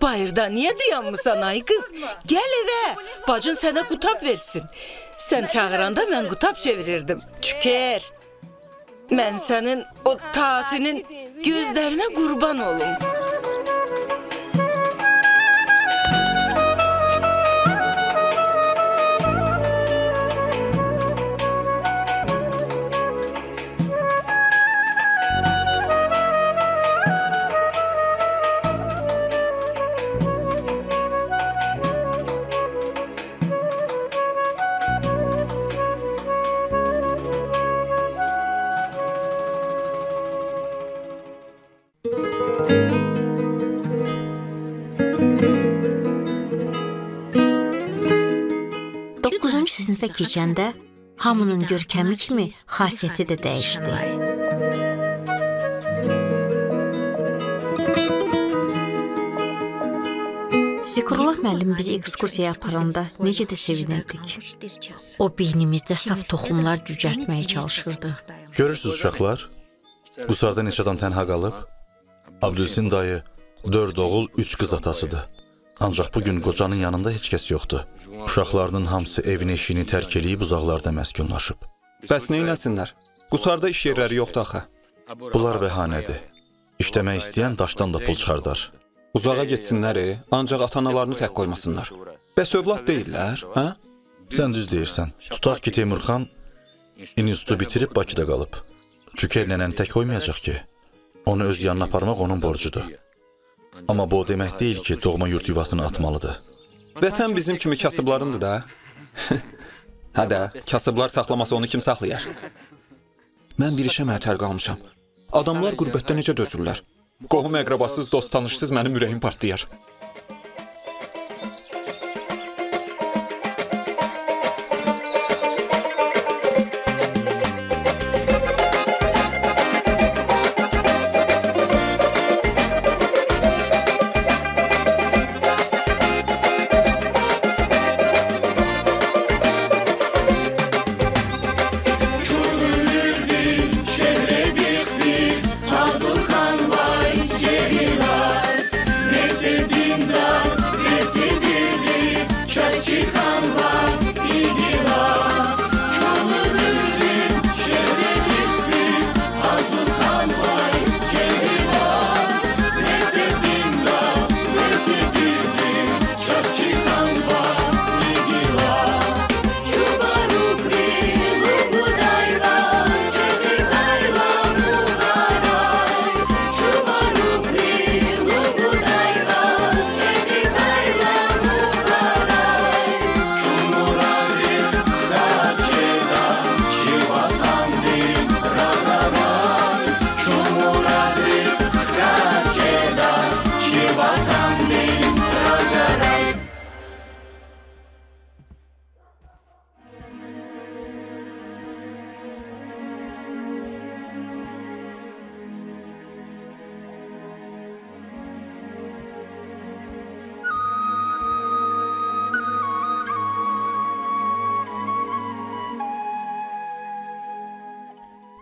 Bayırda niyə dayanmısan ay qız? Gəl evə, bacın sənə qutab versin. Sən çağıranda mən qutab çevirirdim. Şükür! Mən sənin o taatinin gözlərinə qurban olum. sinifə keçəndə hamının görkəmi kimi xasiyyəti də dəyişdi. Zikrullah müəllim bizi ekskursiyaya aparanda necə də sevinirdik. O beynimizdə saf toxumlar cücərtməyə çalışırdı. Görürsünüz uşaqlar, bu sarda neçə adam tənha qalıb? Abdülsin dayı 4 oğul, 3 qız atasıdır. Ancaq bugün qocanın yanında heç kəs yoxdur. Uşaqlarının hamısı evini, eşiyini tərk eləyib uzaqlarda məskunlaşıb. Bəs neynəsinlər? Qusarda iş yerləri yoxdur axı. Bunlar bəhanədir. İşləmək istəyən daşdan da pul çıxardar. Uzağa getsinlər, ancaq ata-analarını tək qoymasınlar. Bəs övlad deyirlər, hə? Sən düz deyirsən. Tutaq ki, Teymurxan institutu bitirib Bakıda qalıb. Çünki nənəni tək qoymayacaq ki. Onu öz yanına aparmaq onun borcudur. Amma bu o demək deyil ki, doğma yurt yuvasını atmalıdır. Vətən bizim kimi kasıblarındır da. Hə də, kasıblar saxlamasa onu kim saxlayar? Mən bir işə mətəl qalmışam. Adamlar qürbətdə necə dözürlər? Qohum əqrabasız, dost tanışsız mənim ürəyim partlayar.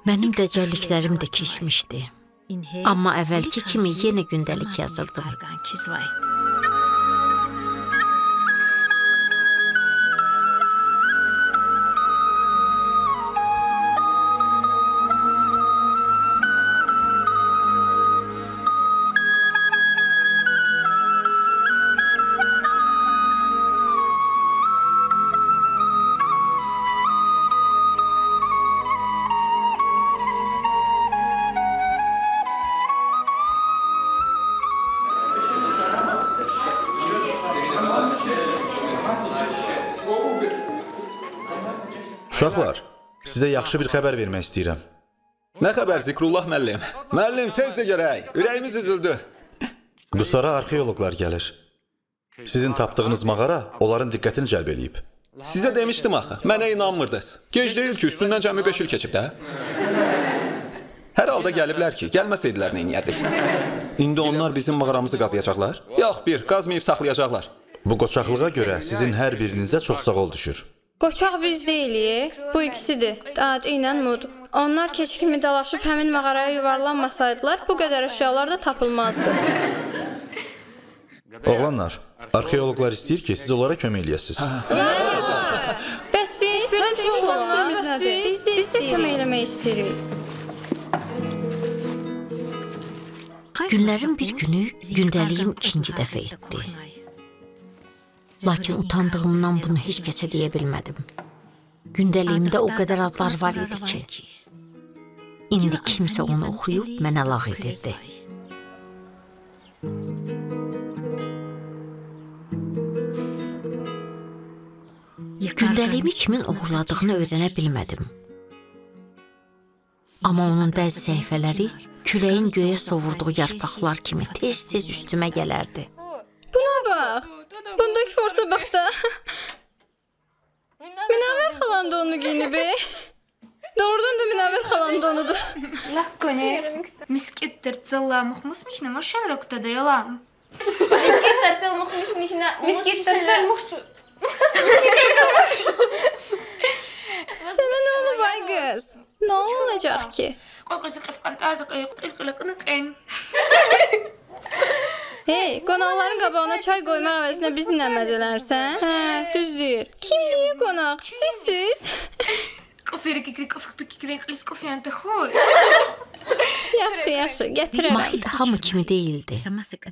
Mənim dəcəlliklərim də keçmişdi. Amma əvvəlki kimi yenə gündəlik yazırdım. Uşaqlar, sizə yaxşı bir xəbər vermək istəyirəm. Nə xəbər Zikrullah müəllim? Müəllim, tez də görək, ürəyimiz üzüldü. Qusara arxeoloqlar gəlir. Sizin tapdığınız mağara onların diqqətini cəlb eləyib. Sizə demişdim axı, mənə inanmırdınız. Gec deyil ki, üstündən cəmi 5 il keçib də. Hər halda gəliblər ki, gəlməsəydilər nə edərdik? İndi onlar bizim mağaramızı qazıyacaqlar? Yox, qazmayıb saxlayacaqlar. Bu qoçaqlığa görə sizin hər birinizə çox sağ ol düşür. Qoçaq biz deyilik, bu ikisidir, Dad ilə Mud. Onlar keçi kimi dalaşıb həmin mağaraya yuvarlanmasaydılar, bu qədər əşyalar da tapılmazdı. Oğlanlar, arxeoloqlar istəyir ki, siz onlara kömək eləyəsiniz. Bəs biz biz də kömək eləmək istəyirik. Günlərin bir günü gündəliyim ikinci dəfə etdi. Lakin utandığımdan bunu heç kəsə deyə bilmədim. Gündəliyimdə o qədər adlar var idi ki, indi kimsə onu oxuyub mənə lağ edirdi. Gündəliyimi kimin uğurladığını öyrənə bilmədim. Amma onun bəzi səhifələri küləyin göyə sovurduğu yarpaqlar kimi tez-tez üstümə gələrdi. Buna bax, bundakı forsa bax da. Minavər xalan donu giyinib. Doğrudan da Minavər xalan donudur. Легко не. Мискеттер целла мухмус михна машалра куда даяла. Мискеттер цел мухмус михна. Мискеттер цел мухшу. Sənə nə olub ay qız? Nə olacaq ki? Qoy qızı qıfqantardı qılqılqını qın. Hey, qonaqların qabağına çay qoymaq əvəzinə bizimlə məzələrsən? Hə, düzdür. Kimliyə qonaq? Sizsiz? Qoferi kikri qofik kikri qılis qofiyan taxoy. Yaxşı, gətirərəm. Mahid hamı kimi deyildi.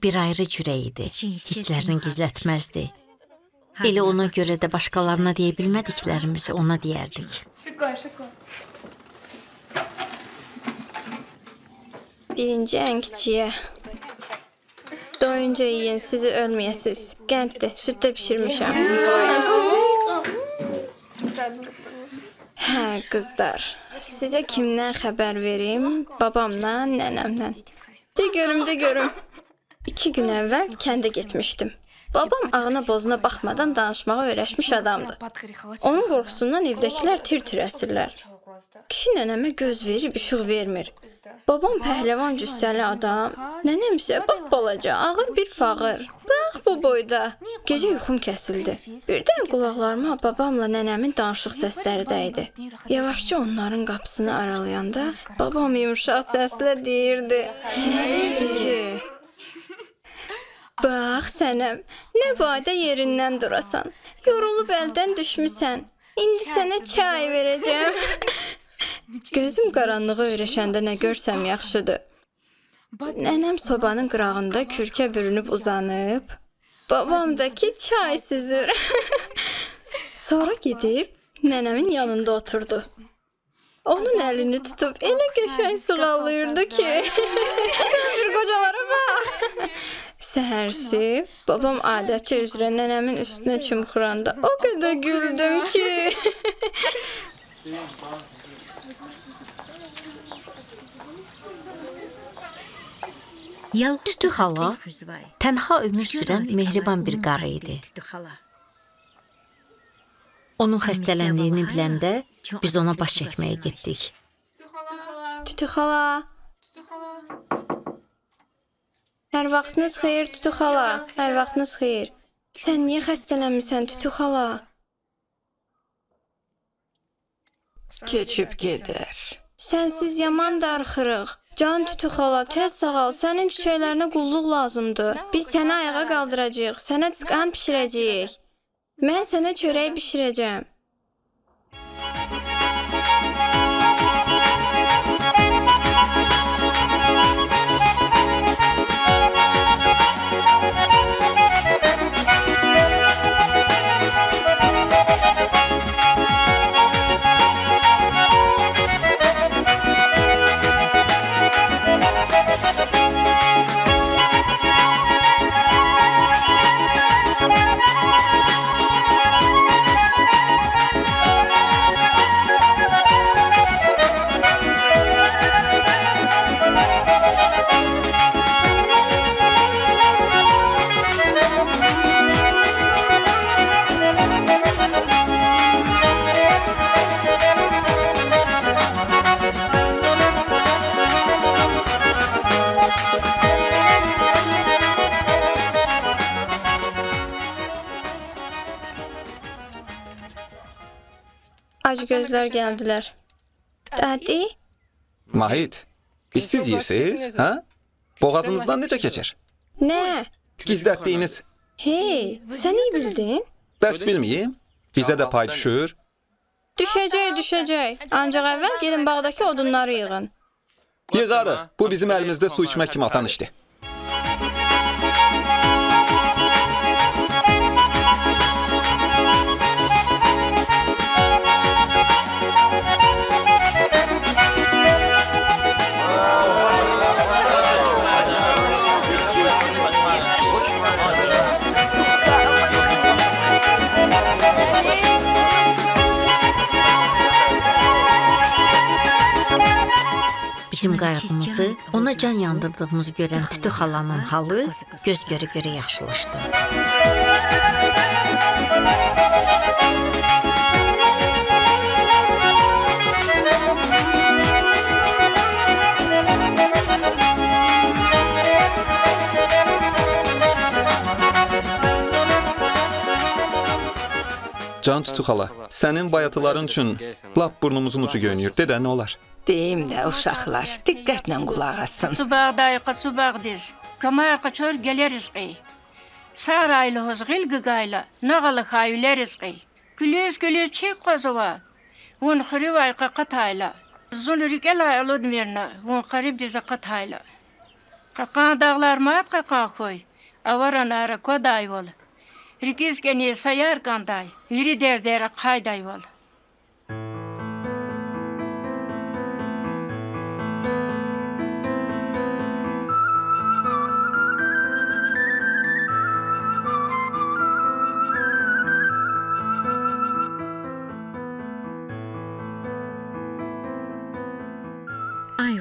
Bir ayrı cürə idi. Hisslərini gizlətməzdi. Elə ona görə də başqalarına deyə bilmədiklərimizi ona deyərdik. Şükür. Birinci ən kiçiyə. Doyunca yiyin, sizi ölməyəsiz. Qənddir, süddə bişirmişəm. Hə, qızlar. Sizə kimdən xəbər verim? Babamla, nənəmlə. De görüm. 2 gün əvvəl kəndə getmişdim. Babam ağına bozuna baxmadan danışmağa öyrəşmiş adamdır. Onun qorxusundan evdəkilər tir-tir əsirlər. Kişi nənəmə göz verib, işıq vermir. Babam pəhləvan cüssəli adam, nənəm isə balaca, ağır bir fağır. Bax bu boyda. Gecə yuxum kəsildi. Birdən qulaqlarıma babamla nənəmin danışıq səsləri dəydi. Yavaşca onların qapısını aralayanda babam yumşaq səslə deyirdi. Nə deyirdi ki? Bax sənəm, nə badə yerindən durasan. Yorulub əldən düşmüsən. İndi sənə çay verəcəm. Gözüm qaranlığı öyrəşəndə nə görsəm yaxşıdır. Nənəm sobanın qırağında kürkə bürünüb uzanıb, babamdakı çay süzür. Sonra gedib nənəmin yanında oturdu. Onun əlini tutub elə qəşəng sığallayırdı ki, sən bir qocalara bax. Səhərsi babam adəti üzrə nənəmin üstünə çımxıranda o qədər güldüm ki. Tütü xala tənha ömür sürən mehriban bir qarı idi. Onun xəstələndiyini biləndə biz ona baş çəkməyə getdik. Tütü xala. Hər vaxtınız xeyir Tütü xala. Hər vaxtınız xeyir. Sən niyə xəstələnmirsən Tütü xala? Keçib gedər. Sənsiz yaman darxırıq. Can Tütü xala, tez sağal. Sənin çiçəklərinə qulluq lazımdır. Biz səni ayağa qaldıracağıq. Sənə çıxan bişirəcəyik. Mən sənə çörək bişirəcəm. Acı gözlər gəldilər. Dadi? Mahid, siz yeyirsiniz, hə? Boğazınızdan necə keçir? Nə? Gizlətdiyiniz. Hey, sən iyi bildin? Bəs bilməyim, bizə də pay düşür. Düşəcək. Ancaq əvvəl gedin bağdakı odunları yığın. Yığarıq. Bu bizim əlimizdə su içmək kimi asan işdir. Bizim qayğımızı ona can yandırdığımızı görən Tütü xalanın halı göz görə yaxşılaşdı. Can tutu xala, sənin bayatıların üçün lap burnumuzun ucu göynüyür. Dedə nə olar? Deyim də uşaqlar, diqqətlə qulaq asın. Qaçu bağdız. Kamaya qaçır gələr rizqi. Saraylı hozğil qıqayla, nağalı xayülər rizqi. Gülüz çiq qozova. Vun xırı vayqa qatayla. Zun rikəla əlud mirna, vun qarib dizə qatayla. Qaqan dağlar mat qaqan xoy. Avaran ara koday vol. Rikiz gəni sayar qanday. Yürü derdərə qayday vol.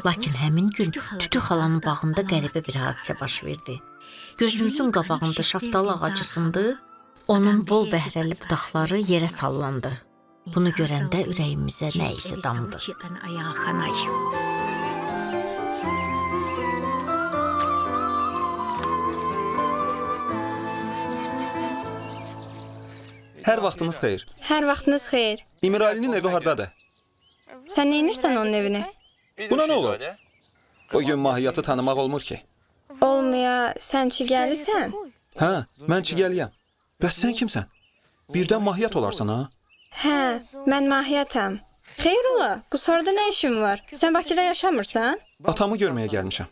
Lakin həmin gün Tütü xalanın bağında qəribə bir hadisə baş verdi. Gözümüzün qabağında şaftalı ağacı sındı, onun bol bəhrəli budaqları yerə sallandı. Bunu görəndə ürəyimizə nə isə damdı. Hər vaxtınız xeyir. Hər vaxtınız xeyir. İmiralinin evi hardadır? Sən nə edirsən onun evini? Buna nə olur? Bugün mahiyyatı tanımaq olmur ki. Olmaya, sən çigəlisən? Hə, mən çigəliyəm. Bəs sən kimsən? Birdən mahiyyat olarsan, ha? Hə, mən mahiyyətəm. Xeyr ola, Qusarda nə işin var? Sən Bakıda yaşamırsan? Atamı görməyə gəlmişəm.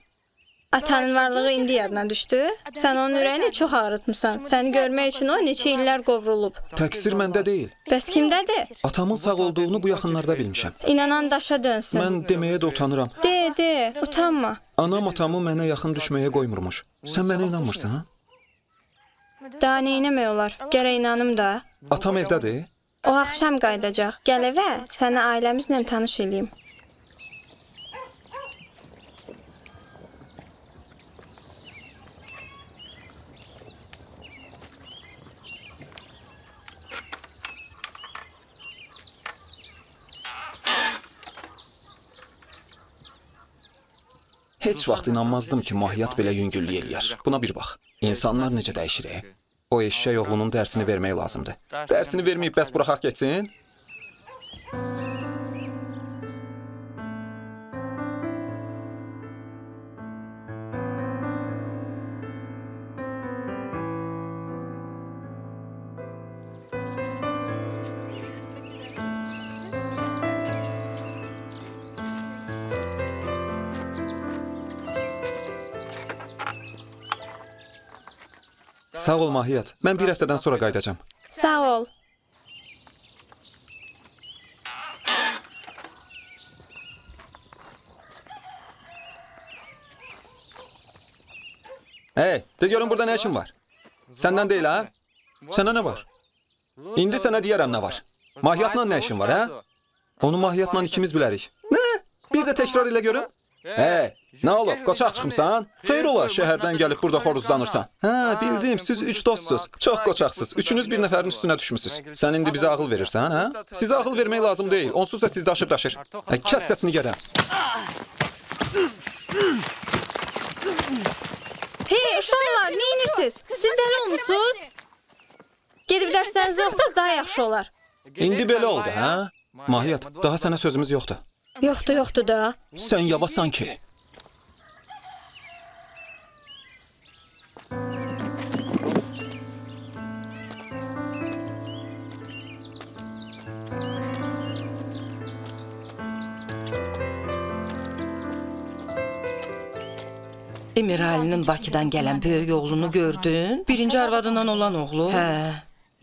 Atanın varlığı indi yadına düşdü. Sən onun ürəyini çox ağrıtmısan. Səni görmək üçün o neçə illər qovrulub. Təqsir məndə deyil. Bəs kimdədir? Atamın sağ olduğunu bu yaxınlarda bilmişəm. İnanan daşa dönsün. Mən deməyə də utanıram. De, utanma. Anam atamı mənə yaxın düşməyə qoymurmuş. Sən mənə inanmırsan, ha? Daha nə eləmək olar? Gərək inanım da. Atam evdədir? O axşam qayıdacaq. Gəl evə, səni ailəmizlə tanış eləyim. Heç vaxt inanmazdım ki, mahiyyat belə yüngüllük eləyər. Buna bir bax. İnsanlar necə dəyişir, O eşşək oğlunun dərsini vermək lazımdır. Dərsini verməyib bəs buraxaq geçsin? Sağ ol Mahiyyat. Mən bir həftədən sonra qayıdacağam. Sağ ol. Hey, de görün burada nə işin var? Səndən deyil, ha? Sənə nə var? İndi sənə deyərəm nə var. Mahiyyatla nə işin var, hə? Onu Mahiyyatla ikimiz bilərik. Nə? Bir də təkrar ilə görüm. Hey, nə olub? Qoçaq çıxmısan? Xeyr ola, şəhərdən gəlib burada xoruzlanırsan. Hə, bildim, siz 3 dostsuz. Çox qoçaqsız. Üçünüz bir nəfərin üstünə düşmüsünüz. Sən indi bizə ağıl verirsən, hə? Sizə ağıl vermək lazım deyil. Onsuz da siz daşır. Kəs səsini gələm. Hey, uşaqlar, nə edirsiniz? Siz dəli olmusunuz? Gedib dərsləriniz yoxsa daha yaxşı olar. İndi belə oldu, hə? Mahiyyat, daha sənə sözümüz yoxdur. Yoxdur da. Sən yavaşsan ki. Emiralinin Bakıdan gələn böyük oğlunu gördün? Birinci arvadından olan oğlu? Hə,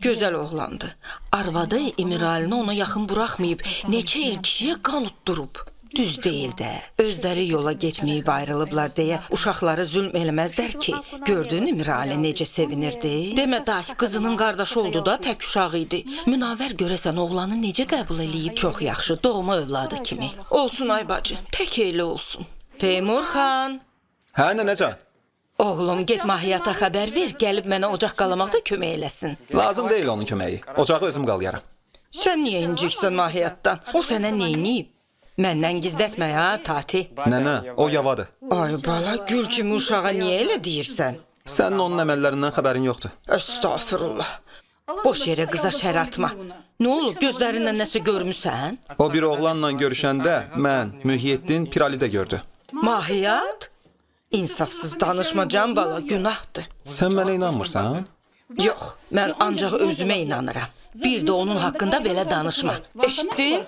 gözəl oğlandı. Arvadı Emiralini ona yaxın buraxmayıb, neçə il kişiyə qan utdurub. Düz deyil də. Özləri yola getməyib ayrılıblar deyə uşaqları zülm eləməzlər ki. Gördün Emirali necə sevinirdi? Demə day, qızının qardaşı oldu da tək uşaq idi. Münavvər görəsən oğlanı necə qəbul eləyib? Çox yaxşı, doğma övladı kimi. Olsun ay bacı, tək elə olsun. Teymur xan. Hə, nənəcan? Oğlum, get Mahiyyata xəbər ver, gəlib mənə ocaq qalamaqda kömək eləsin. Lazım deyil onun köməyi. Ocağı özüm qalayaram. Sən niyə inciksən Mahiyyatdan? O sənə neyniyib? Məndən gizlətmə ha, Tati. Nənə, o yavadır. Ay bala, gül kimi uşağa niyə elə deyirsən? Sənin onun əməllərindən xəbərin yoxdur. Əstağfurullah. Boş yerə qıza şər atma. Nə olub, gözlərindən nəsə görmüsən? O bir oğlanla görüşəndə mən Mühyiddin Piralidə gördü. Mahiyyat? İnsafsız danışma can bala, günahdır. Sən mənə inanmırsan? Yox, mən ancaq özümə inanıram. Bir də onun haqqında belə danışma. Eşitdin?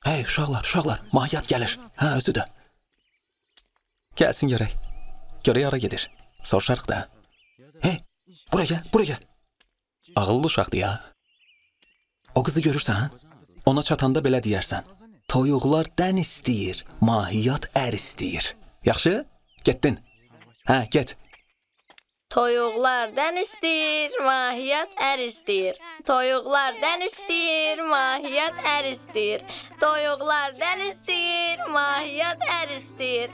Hey, uşaqlar, Mahiyyat gəlir. Hə, özü də. Gəlsin görək. Görək hara gedir. Soruşarıq da. Hey, bura gəl. Ağıllı uşaqdır ya. O qızı görürsən, ona çatanda belə deyərsən. Toyuqlar dən istəyir, Mahiyyat ər istəyir. Yaxşı? Getdin. Hə, get. Toyuqlar dən istəyir, Mahiyyat ər istəyir. Toyuqlar dən istəyir, Mahiyyat ər istəyir. Toyuqlar dən istəyir, Mahiyyat ər istəyir.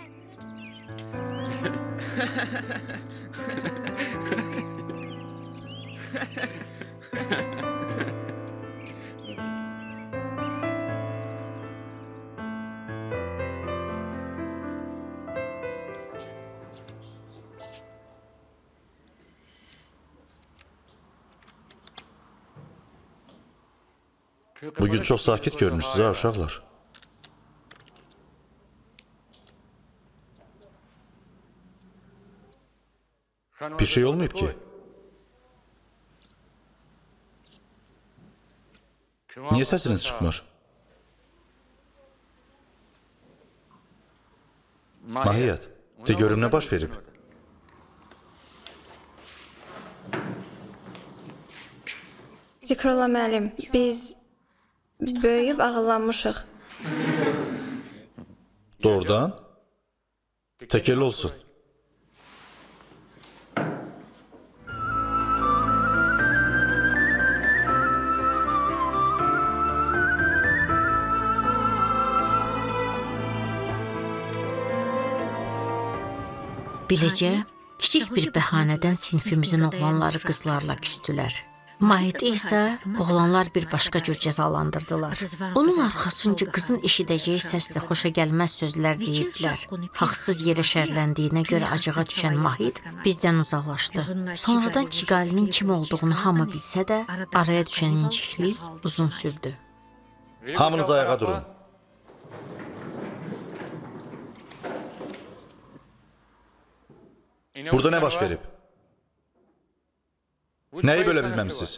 Bugün çox sakit görünürsünüz ha uşaqlar. Bir şey olmayıb ki. Niyə səsiniz çıxmır? Mahiyyat, de görüm nə baş verib? Zikrullah müəllim, biz böyüyüb ağıllanmışıq. Doğrudan? Təkəl olsun. Beləcə, kiçik bir bəhanədən sinfimizin oğlanları qızlarla küstülər. Mahiyeti isə oğlanlar bir başqa cür cəzalandırdılar. Onun arxasınca qızın eşidəcəyi səslə xoşa gəlməz sözlər deyirdilər. Haqsız yerə şərləndiyinə görə acığa düşən Mahid bizdən uzaqlaşdı. Sonradan Çiqalinin kim olduğunu hamı bilsə də, araya düşən inciklik uzun sürdü. Hamınız ayağa durun. Burada nə baş verib? Nəyi bölə bilməmişsiniz?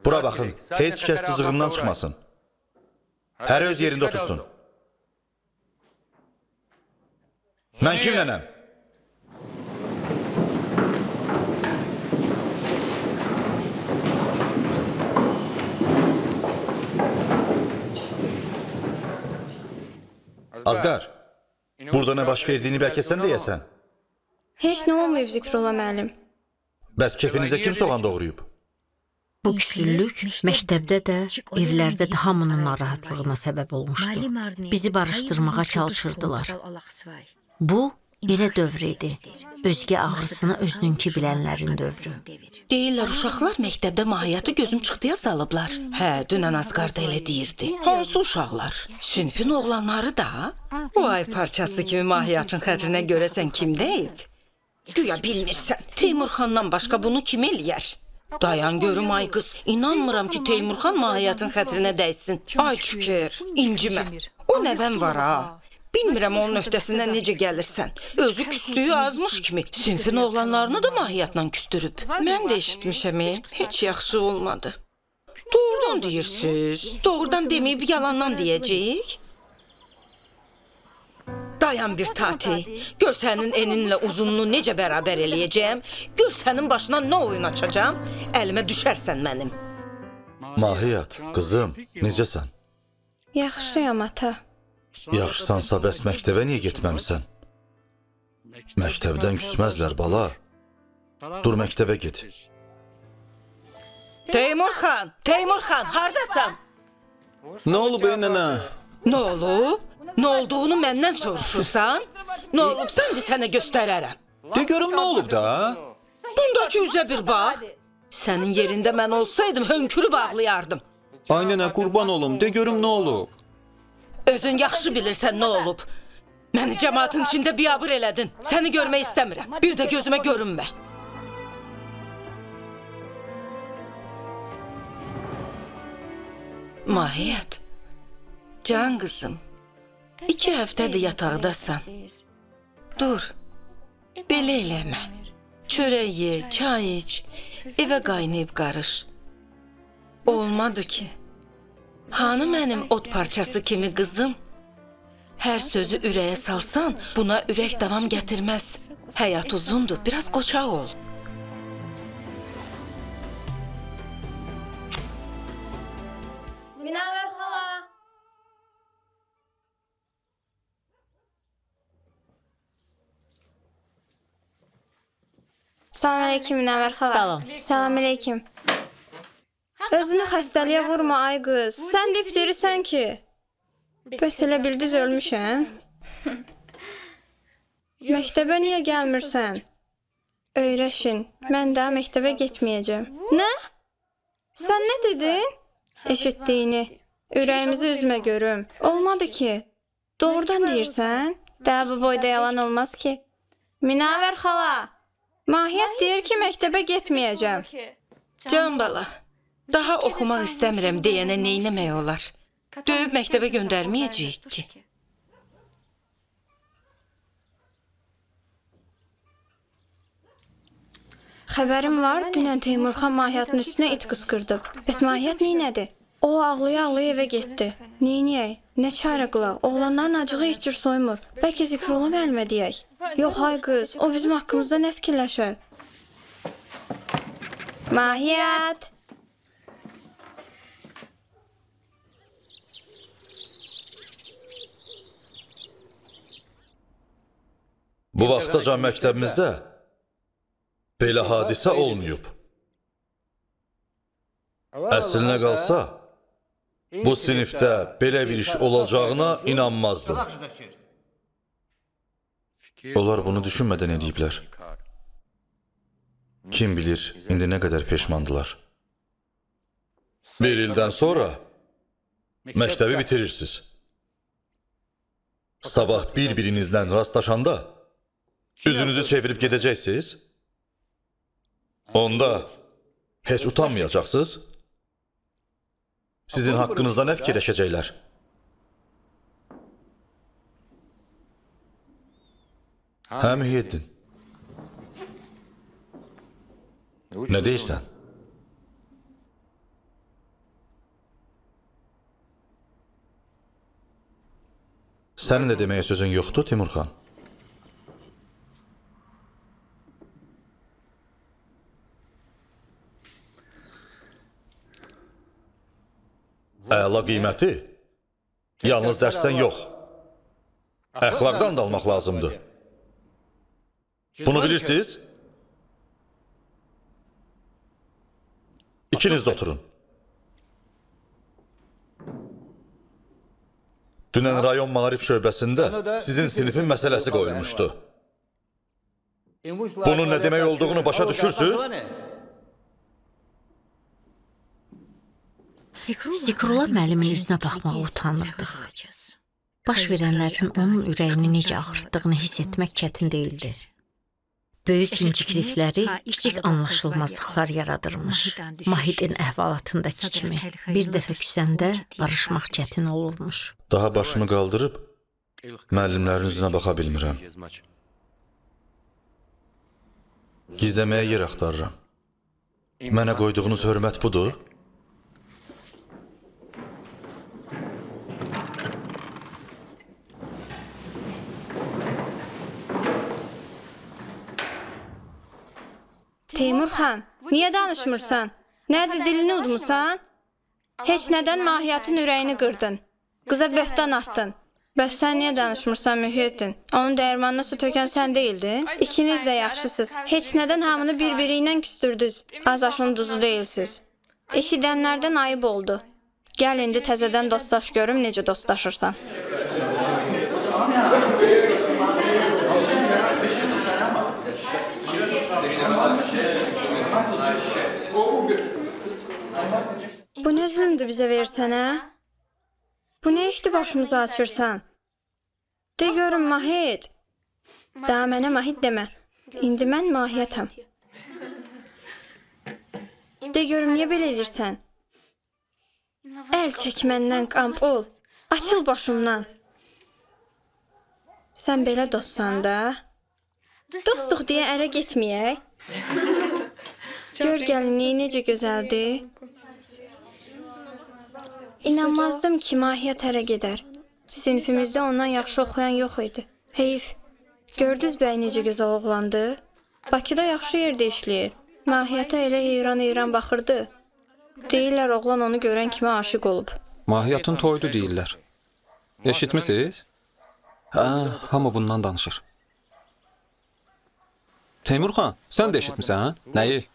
Bura baxın, heç kəs cızığından çıxmasın. Hər öz yerində otursun. Mən kimlənəm? Azqar, burada nə baş verdiyini bəlkə sən deyəsən. Heç nə olmayıb Zikrullah müəllim. Bəs kefinizə kim soğan doğrayıb? Bu küslük məktəbdə də, evlərdə də hamının narahatlığına səbəb olmuşdu. Bizi barışdırmağa çalışırdılar. Bu, elə dövr idi. Özgə ağrısını özününki bilənlərin dövrü. Deyirlər, uşaqlar məktəbdə Mahiyyatı gözüm çıxdıya salıblar. Hə, dünən Azqar da elə deyirdi. Hansı uşaqlar? Sinfin oğlanları da. O ay parçası kimi Mahiyyatın xətrinə görəsən kim deyib? Güya bilmirsən, Teymurxandan başqa bunu kim eləyər? Dayan görüm ay qız, inanmıram ki Teymurxan Mahiyyatın xətrinə dəysin. Ay tükür, incimə. O nəvəm var ha. Bilmirəm onun öhdəsindən necə gəlirsən. Özü küstüyü azmış kimi sinfin oğlanlarını da Mahiyyatla küstürüb. Mən də eşitmişəm, heç yaxşı olmadı. Doğrudan deyirsiniz. Doğrudan deməyib yalandan deyəcəyik. Dayan bir Tati. Gör sənin eninlə uzunluğu necə bərabər eləyəcəyəm. Gör sənin başına nə oyun açacağım. Əlimə düşərsən mənim. Mahiyyat, qızım, necəsən? Yaxşıyam ata. Yaxşısansa bəs məktəbə niyə getməmisən? Məktəbdən küsməzlər bala. Dur məktəbə get. Teymurxan, haradasan? Nə olub ey nənə? Nə olub? Nə olduğunu məndən soruşursan? Nə olub sən də sənə göstərərəm. De görüm nə olub da? Bundakı üzə bir bax. Sənin yerində mən olsaydım hönkürüb ağlayardım. Ay nənə, qurban olum, de görüm nə olub? Özün yaxşı bilirsən nə olub. Məni cəmaatın içində biabır elədin. Səni görmək istəmirəm. Bir də gözümə görünmə. Mahiyyət, can qızım, 2 həftədir yataqdasan. Dur, belə eləmə. Çörək ye, çay iç, evə qaynayıb qarış. Olmadı ki. Hanı mənim ot parçası kimi qızım? Hər sözü ürəyə salsan, buna ürək davam gətirməz. Həyat uzundur, biraz qoçaq ol. Minavər xala. Salam əleykum Minavər xala. Salam. Salam əleykum. Özünü xəstəliyə vurma ay qız. Sən deyib deyirsən ki, bəs elə bildiz ölmüşəm. Məktəbə niyə gəlmirsən? Öyrəşin, mən daha məktəbə getməyəcəm. Nə? Sən nə dedin? Eşitdiyini. Ürəyimizi üzmə görüm. Olmadı ki. Doğrudan deyirsən? Daha bu boyda yalan olmaz ki. Minavər xala, Mahiyyət deyir ki, məktəbə getməyəcəm. Can bala, daha oxumaq istəmirəm deyənə neynəmək olar? Döyüb məktəbə göndərməyəcəyik ki. Xəbərim var, dünən Teymurxan Mahiyyətin üstünə it qısqırdıb. Bəs Mahiyyət neynədi? O ağlaya-ağlaya evə getdi. Neynəyək? Nə çarə qılaq? Oğlanların acığı heç cür soymur. Bəlkə Zikrullah müəllimə deyək. Yox, ay qız, o bizim haqqımızda nə fikirləşər? Mahiyyət! Bu vaxtacan məktəbimizdə belə hadisə olmayıb. Əslinə qalsa, bu sinifdə belə bir iş olacağına inanmazdım. Onlar bunu düşünmədən ediblər. Kim bilir, indi nə qədər peşmandılar. Bir ildən sonra məktəbi bitirirsiniz. Sabah bir-birinizlə rastlaşanda üzünüzü çevirib gedəcəksiniz. Onda heç utanmayacaqsınız. Sizin haqqınızda nə fikirləşəcəklər? Hə, Mühyiddin? Nə deyirsən? Sənin də deməyə sözün yoxdur, Timurxan? Əla qiyməti yalnız dərsdən yox, əxlaqdan da almaq lazımdır. Bunu bilirsiniz? İkiniz də oturun. Dünən rayon maarif şöbəsində sizin sinifin məsələsi qoyulmuşdu. Bunun nə demək olduğunu başa düşürsünüz? Zikrullah müəllimin üzünə baxmağa utanırdıq. Baş verənlərin onun ürəyini necə ağırtdığını hiss etmək çətin deyildi. Böyük inciklikləri kiçik anlaşılmazlıqlar yaradırmış. Mahidin əhvalatındakı kimi bir dəfə küsəndə barışmaq çətin olurmuş. Daha başımı qaldırıb müəllimlərin üzünə baxa bilmirəm. Gizləməyə yer axtarıram. Mənə qoyduğunuz hörmət budur. Teymurxan, niyə danışmırsan? Nədir, dilini udmusan? Heç nədən Mahiyyətin ürəyini qırdın. Qıza böhtan atdın. Bəs sən niyə danışmırsan, Mühyiddin? Onun dəyirmanına su tökən sən deyildin? İkiniz də yaxşısınız. Heç nədən hamını bir-biri ilə küstürdünüz. Az aşın duzu deyilsiz. Eşidənlərdən ayıb oldu. Gəl indi təzədən dostlaş görüm necə dostlaşırsan. Bu nə zülmdür bizə versən, hə? Bu nə işdir başımıza açırsan? De görüm Mahid. Daha mənə Mahid demə. İndi mən Mahiyyətəm. De görüm, niyə belə edirsən? Əl çək məndən, qamp ol. Açıl başımdan. Sən belə dostsan da. Dostluq deyə ərə getməyək. Gör gəlinliyi necə gözəldir. İnanmazdım ki, Mahiyyət ərə gedər. Sinifimizdə ondan yaxşı oxuyan yox idi. Heyf. Gördünüz bəy necə gözəl oğlandı? Bakıda yaxşı yerdə işləyir. Mahiyyətə elə heyran baxırdı. Deyirlər, oğlan onu görən kimi aşıq olub. Mahiyyətin toydu deyirlər. Eşitmisiniz? Hə, hamı bundan danışır. Teymur xan, sən də eşitmisən? Nəyi?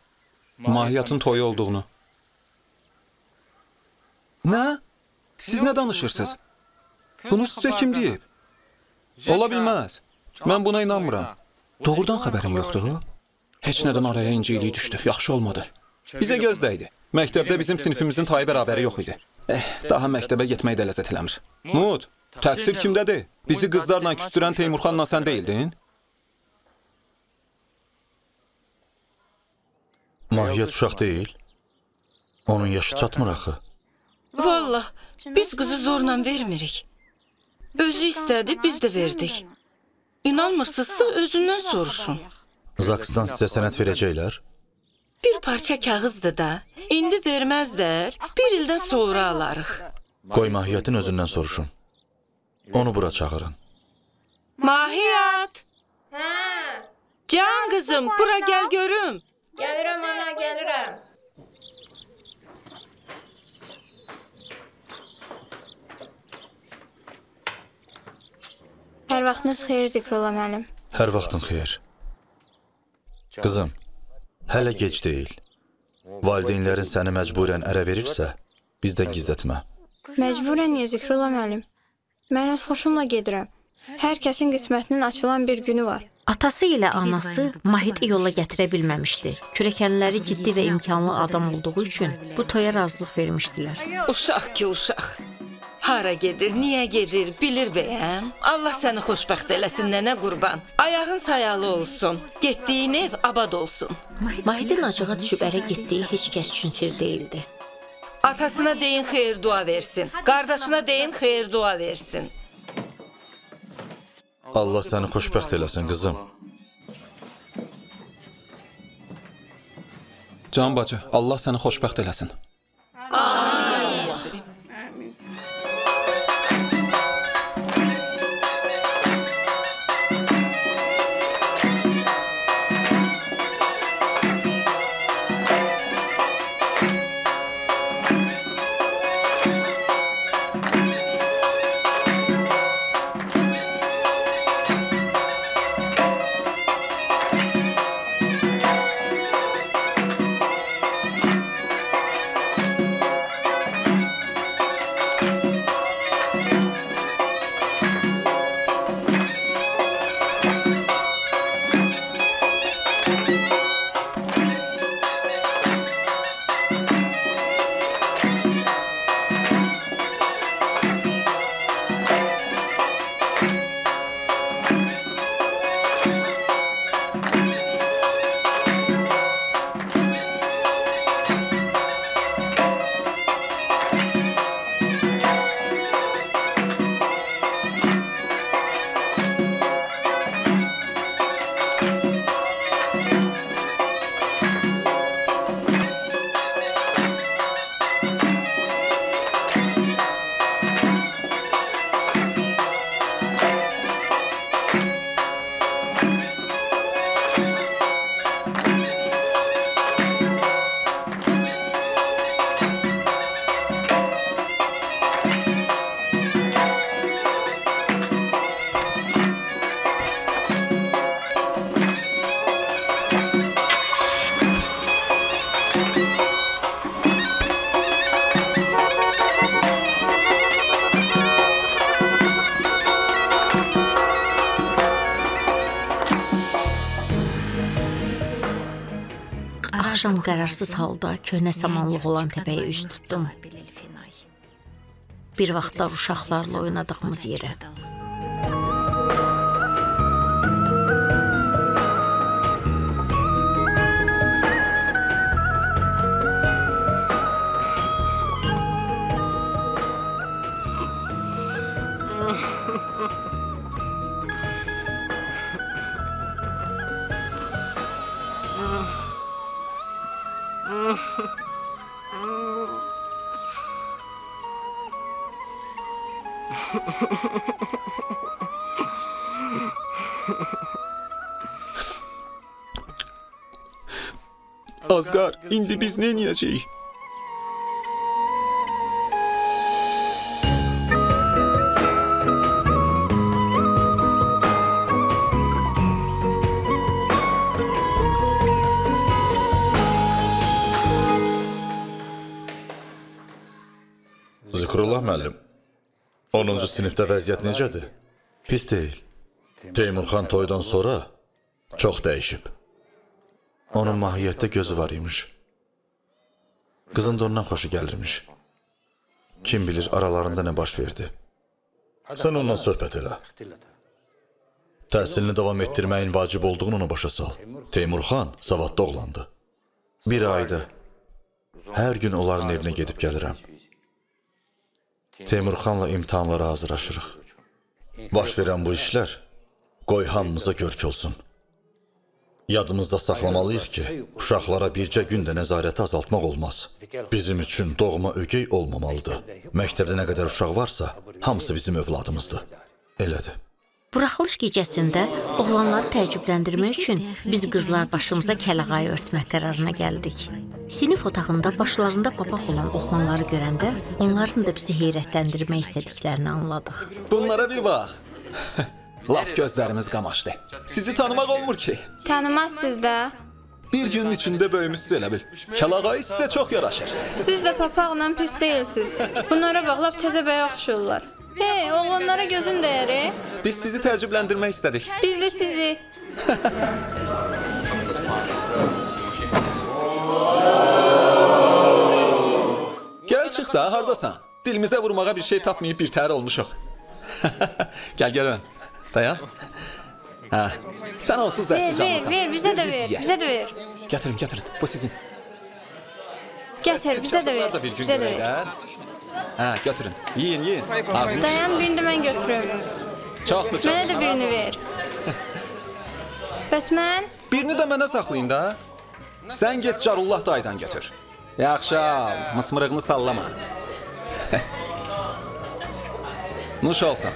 Mahiyyətin toyu olduğunu. Nə? Siz nə danışırsınız? Bunu sizə kim deyib? Ola bilməz. Mən buna inanmıram. Doğrudan xəbərin yoxdur? Heç nədən araya inciklik düşdü. Yaxşı olmadı. Bizə gözdəydi. Məktəbdə bizim sinifimizin tayı bərabəri yox idi. Daha məktəbə getmək də ləzzət eləmir. Mud, təqsir kimdədir? Bizi qızlarla küstürən Teymurxanla sən deyildin? Mahiyyət uşaq deyil. Onun yaşı çatmır axı. Vallah, biz qızı zorla vermirik. Özü istədi, biz də verdik. İnanmırsınızsa özündən soruşun. Zaksdan sizə sənət verəcəklər? Bir parça kağızdır da. İndi verməzlər, bir ildən sonra alarıq. Qoy Mahiyyətin özündən soruşun. Onu bura çağırın. Mahiyyət! Can qızım, bura gəl görüm. Gəlirəm ana, gəlirəm. Hər vaxtınız xeyir Zikrullah müəllim. Hər vaxtın xeyir. Qızım, hələ gec deyil. Valideynlərin səni məcburən ərə verirsə, bizdən gizlətmə. Məcburən niyə Zikrullah müəllim? Mən öz xoşumla gedirəm. Hər kəsin qismətinin açılan bir günü var. Atası ilə anası Mahidi yola gətirə bilməmişdi. Kürəkənləri ciddi və imkanlı adam olduğu üçün bu toya razılıq vermişdilər. Uşaq ki, uşaq. Hara gedir, niyə gedir, bilir bəyəm. Allah səni xoşbəxt eləsin, nənə qurban. Ayağın sayalı olsun, getdiyin ev abad olsun. Mahidin acığa düşüb ərə getdiyi heç kəs üçün sir deyildi. Atasına deyin xeyir dua versin, qardaşına deyin xeyir dua versin. Allah səni xoşbəxt eləsin, qızım. Can bacı, Allah səni xoşbəxt eləsin. Axşam qərarsız halda köhnə samanlıq olan təpəyə üz tutdum. Bir vaxtlar uşaqlarla oynadığımız yerə. Azqar, indi biz nə edəcəyik? Zikrullah müəllim, 10-cu sinifdə vəziyyət necədir? Pis deyil. Teymurxan toydan sonra çox dəyişib. Onun mahiyyətdə gözü var imiş. Qızın da ondan xoşu gəlirmiş. Kim bilir aralarında nə baş verdi. Sən ondan söhbət elə. Təhsilini davam etdirməyin vacib olduğunu ona başa sal. Teymurxan savadlı oğlandı. Bir ayda hər gün onların evinə gedib gəlirəm. Teymurxanla imtahanlara hazırlaşırıq. Baş verən bu işlər qoy hamımıza görk olsun. Yadımızda saxlamalıyıq ki, uşaqlara bircə gündə nəzarəti azaltmaq olmaz. Bizim üçün doğma ögey olmamalıdır. Məktəbdə nə qədər uşaq varsa, hamısı bizim övladımızdır. Elədir. Buraxılış gecəsində oğlanları təəccübləndirmək üçün biz qızlar başımıza kəlağayı örtmək qərarına gəldik. Sinif otağında başlarında papaq olan oğlanları görəndə onların da bizi heyrətləndirmək istədiklərini anladıq. Bunlara bir bax. Laf gözlərimiz qamaşdı. Sizi tanımaq olmur ki. Tanımazsınız da. Bir günün içində böyümüsünüz elə bil. Kəlağayı sizə çox yaraşır. Siz də papaqla pis deyilsiniz. Bunlara bax, laf təzə bəyə oxşurlar. Hey, oğlanlara gözün dəyəri. Biz sizi təəccübləndirmək istədik. Biz də sizi. Gəl çıx da, hardasan? Dilimizə vurmağa bir şey tapmayıb bir təhər olmuşuq. Gəl ön. Dayan. Hə, sən onsuz da canlısan. Ver, bizə də ver, bizə də ver. Gətirin, bu sizin. Gətir, bizə də ver, bizə də ver. Hə, götürün, yiyin. Dayan, birini də mən götürüm. Çoxdur. Mənə də birini ver. Bəs mən? Birini də mənə saxlayın da. Sən get Carullah dayıdan götür. Yaxşı, mısmırığını sallama. Nuş olsan.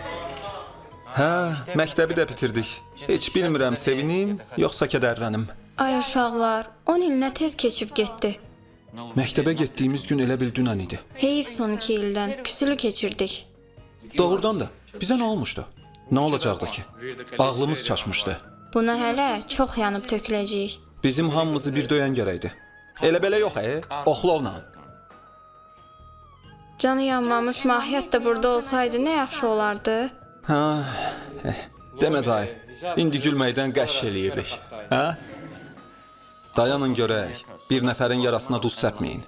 Hə, məktəbi də bitirdik. Heç bilmirəm sevinim, yoxsa kədərlənim. Ay uşaqlar, 10 il nə tez keçib getdi. Məktəbə getdiyimiz gün elə bil dünən idi. Heyif son 2 ildən, küsülü keçirdik. Doğrudan da, bizə nə olmuşdu? Nə olacaqdı ki? Ağlımız çaşmışdı. Buna hələ çox yanıb töküləcəyik. Bizim hamımızı bir döyən gərəkdi. Elə belə yox, oxlovla. Canı yanmamış mahiyyət də burada olsaydı nə yaxşı olardı? Hə, demə dayı, indi gülməkdən qəşş eləyirdik. Hə? Dayanın görək, bir nəfərin yarasına duz səpməyin.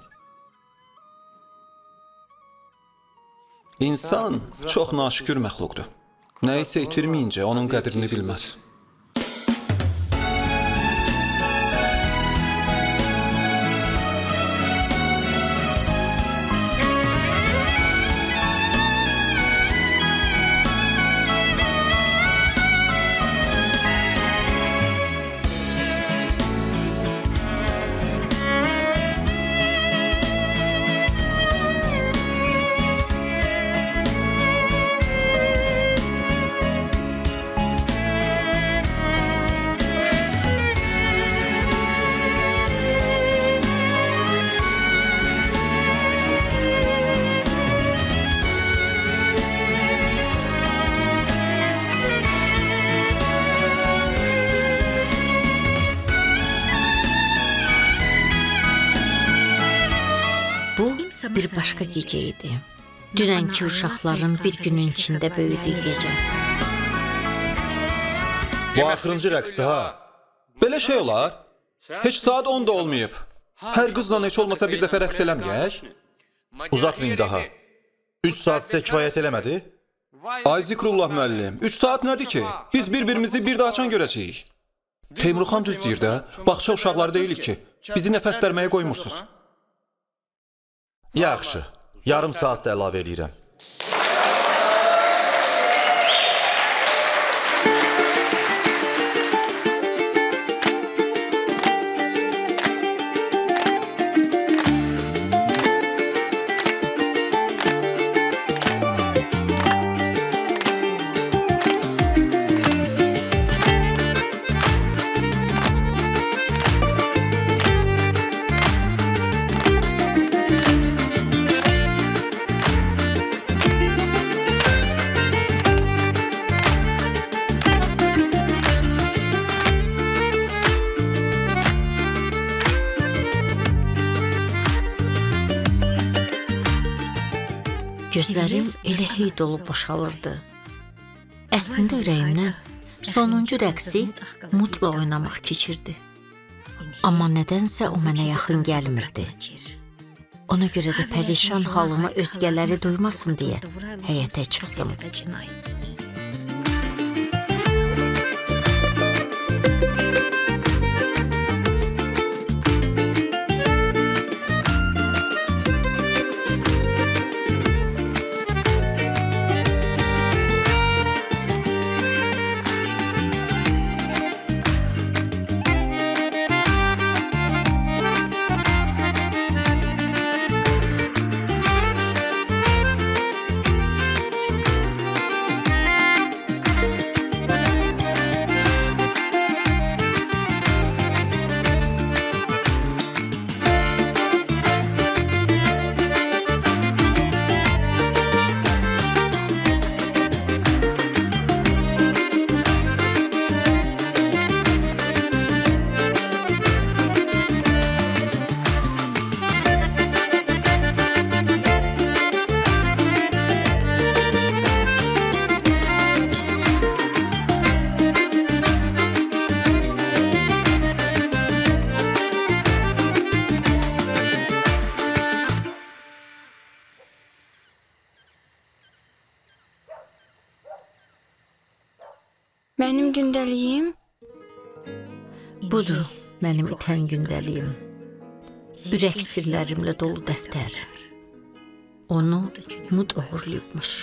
İnsan çox naşükür məxluqdur. Nəyisə itirməyincə onun qədrini bilməz. Bir başqa gecə idi. Dünənki uşaqların bir günün içində böyüdüyü gecə. Bu axırıncı rəqsdir, ha? Belə şey olar. Heç saat 10 da olmayıb. Hər qızla heç olmasa bir dəfə rəqs eləməyək. Uzatmayın daha. 3 saat sizə kifayət eləmədi? Ay Zikrullah müəllim, 3 saat nədir ki? Biz bir-birimizi bir daha açan görəcəyik. Teymurxan düz deyir də, bağça uşaqları deyilik ki, bizi nəfəslərməyə qoymursunuz. Yaxşı, yarım saat da əlavə eləyirəm. Gözlərim elə hey dolub boşalırdı. Əslində ürəyimdən sonuncu rəqsi Mutla oynamaq keçirdi. Amma nədənsə o mənə yaxın gəlmirdi. Ona görə də pərişan halımı özgələri duymasın deyə həyətə çıxdım. Mənim gündəliyim? Budur mənim itən gündəliyim. Ürək sirlərimlə dolu dəftər. Onu Mut uğurlayıbmış.